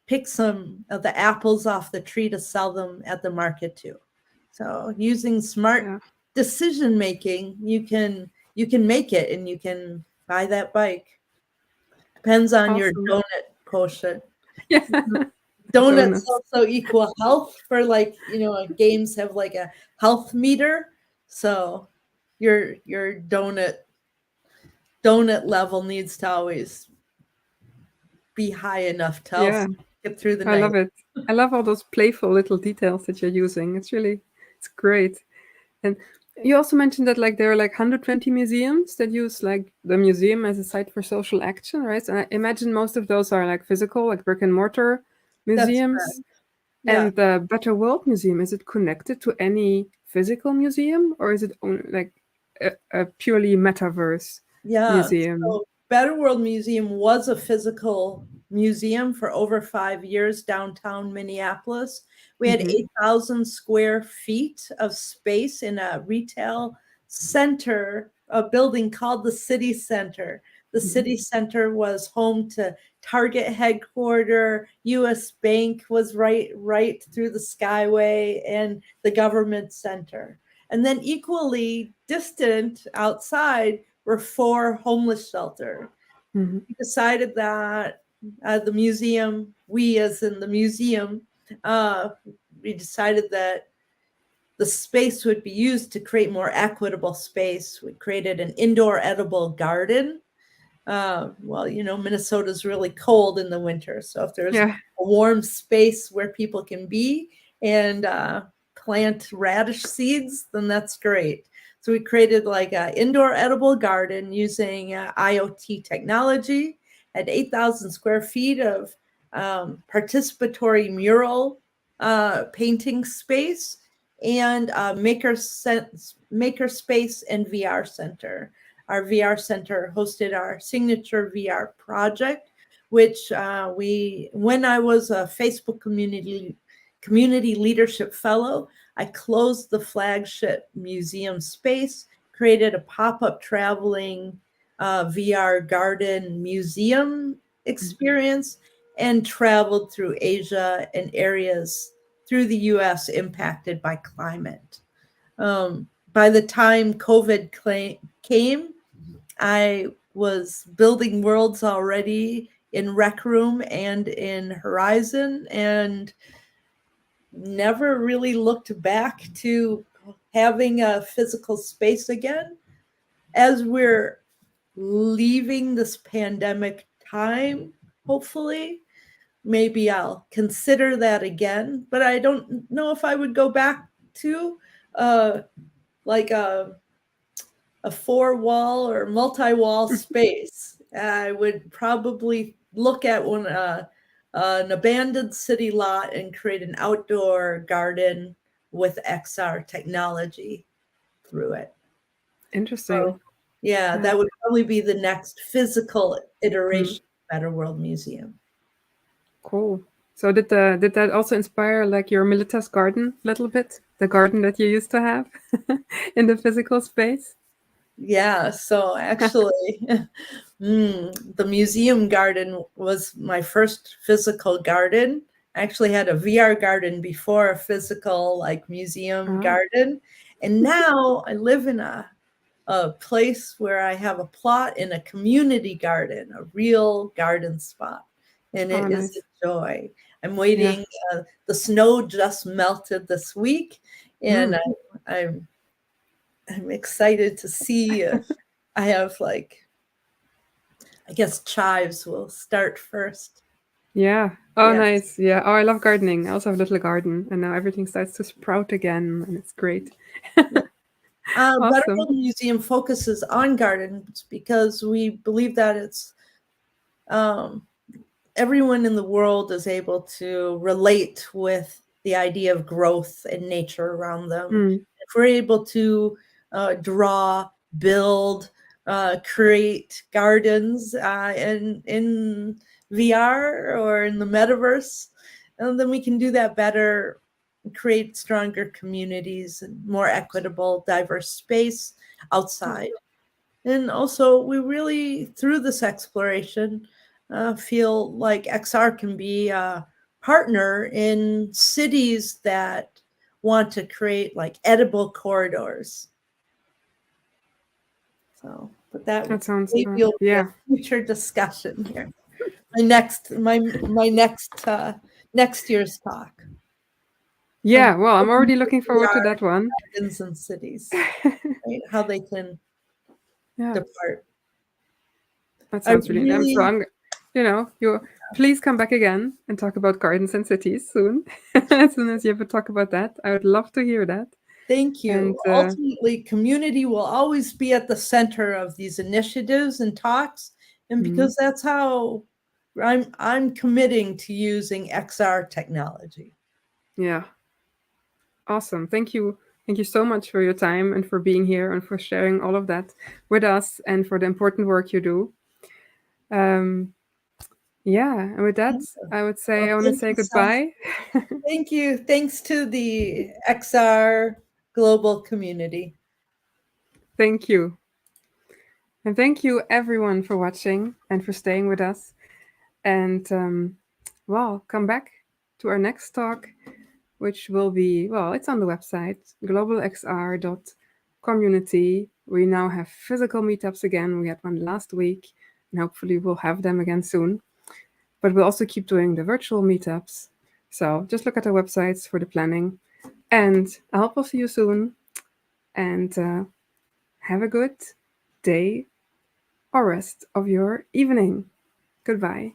pick some of the apples off the tree to sell them at the market too. So using smart decision making, you can make it, and you can buy that bike. Depends on your donut quotient. Yeah. Donuts also equal health for games have like a health meter. So your donut level needs to always be high enough to also get through the night. I love it. I love all those playful little details that you're using. It's great. And you also mentioned that there are 120 museums that use the museum as a site for social action, right? And I imagine most of those are physical, brick and mortar museums. That's correct. Yeah. And the Better World Museum, is it connected to any physical museum, or is it only a purely metaverse museum? So Better World Museum was a physical museum for over 5 years downtown Minneapolis. We had 8,000 square feet of space in a retail center, a building called the City Center. The City Center was home to Target headquarters, US Bank was right through the Skyway, and the government center. And then equally distant outside were 4 homeless shelters. We decided that the museum, we as in the museum, we decided that the space would be used to create more equitable space. We created an indoor edible garden. Minnesota's really cold in the winter. So if there's a warm space where people can be and plant radish seeds, then that's great. So we created an indoor edible garden using IoT technology, had 8,000 square feet of participatory mural painting space, and maker space and VR center. Our VR center hosted our signature VR project, which when I was a Facebook community leadership fellow, I closed the flagship museum space, created a pop-up traveling VR garden museum experience, and traveled through Asia and areas through the US impacted by climate. By the time COVID came, I was building worlds already in Rec Room and in Horizon, and never really looked back to having a physical space again. As we're leaving this pandemic time, hopefully, maybe I'll consider that again, but I don't know if I would go back to a 4-wall or multi-wall space. I would probably look at an abandoned city lot and create an outdoor garden with XR technology through it. Interesting. So, that would probably be the next physical iteration of Better World Museum. Cool. So did that also inspire like your Militas garden a little bit? The garden that you used to have in the physical space? Yeah, so actually, the museum garden was my first physical garden. I actually had a VR garden before a physical like museum garden. And now I live in a place where I have a plot in a community garden, a real garden spot. And it is a joy. I'm waiting. The snow just melted this week, and I'm excited to see. I have like, I guess chives will start first. Yeah. Oh, nice. Yeah. Oh, I love gardening. I also have a little garden, and now everything starts to sprout again, and it's great. But our museum focuses on gardens because we believe that it's everyone in the world is able to relate with the idea of growth and nature around them. If we're able to draw, build, create gardens in VR or in the metaverse, and then we can do that better, create stronger communities and more equitable, diverse space outside. And also, we really, through this exploration, feel like XR can be a partner in cities that want to create like edible corridors. So, but that sounds maybe will be a future discussion here. My next next year's talk. Yeah, well, I'm already looking forward to that one. Gardens and cities, right? How they can depart. That sounds really nice. So I'm, you please come back again and talk about gardens and cities soon. As soon as you ever talk about that, I would love to hear that. Thank you. And, ultimately, community will always be at the center of these initiatives and talks, and because that's how I'm committing to using XR technology. Yeah. Awesome. Thank you. Thank you so much for your time and for being here and for sharing all of that with us and for the important work you do. Yeah, and with that, I would say I want to say goodbye. Thank you. Thanks to the XR global community. Thank you. And thank you everyone for watching and for staying with us. And well, come back to our next talk, which will be, well, it's on the website, globalxr.community. We now have physical meetups again. We had one last week, and hopefully we'll have them again soon. But we'll also keep doing the virtual meetups. So just look at our websites for the planning. And I hope we'll see you soon. And have a good day or rest of your evening. Goodbye.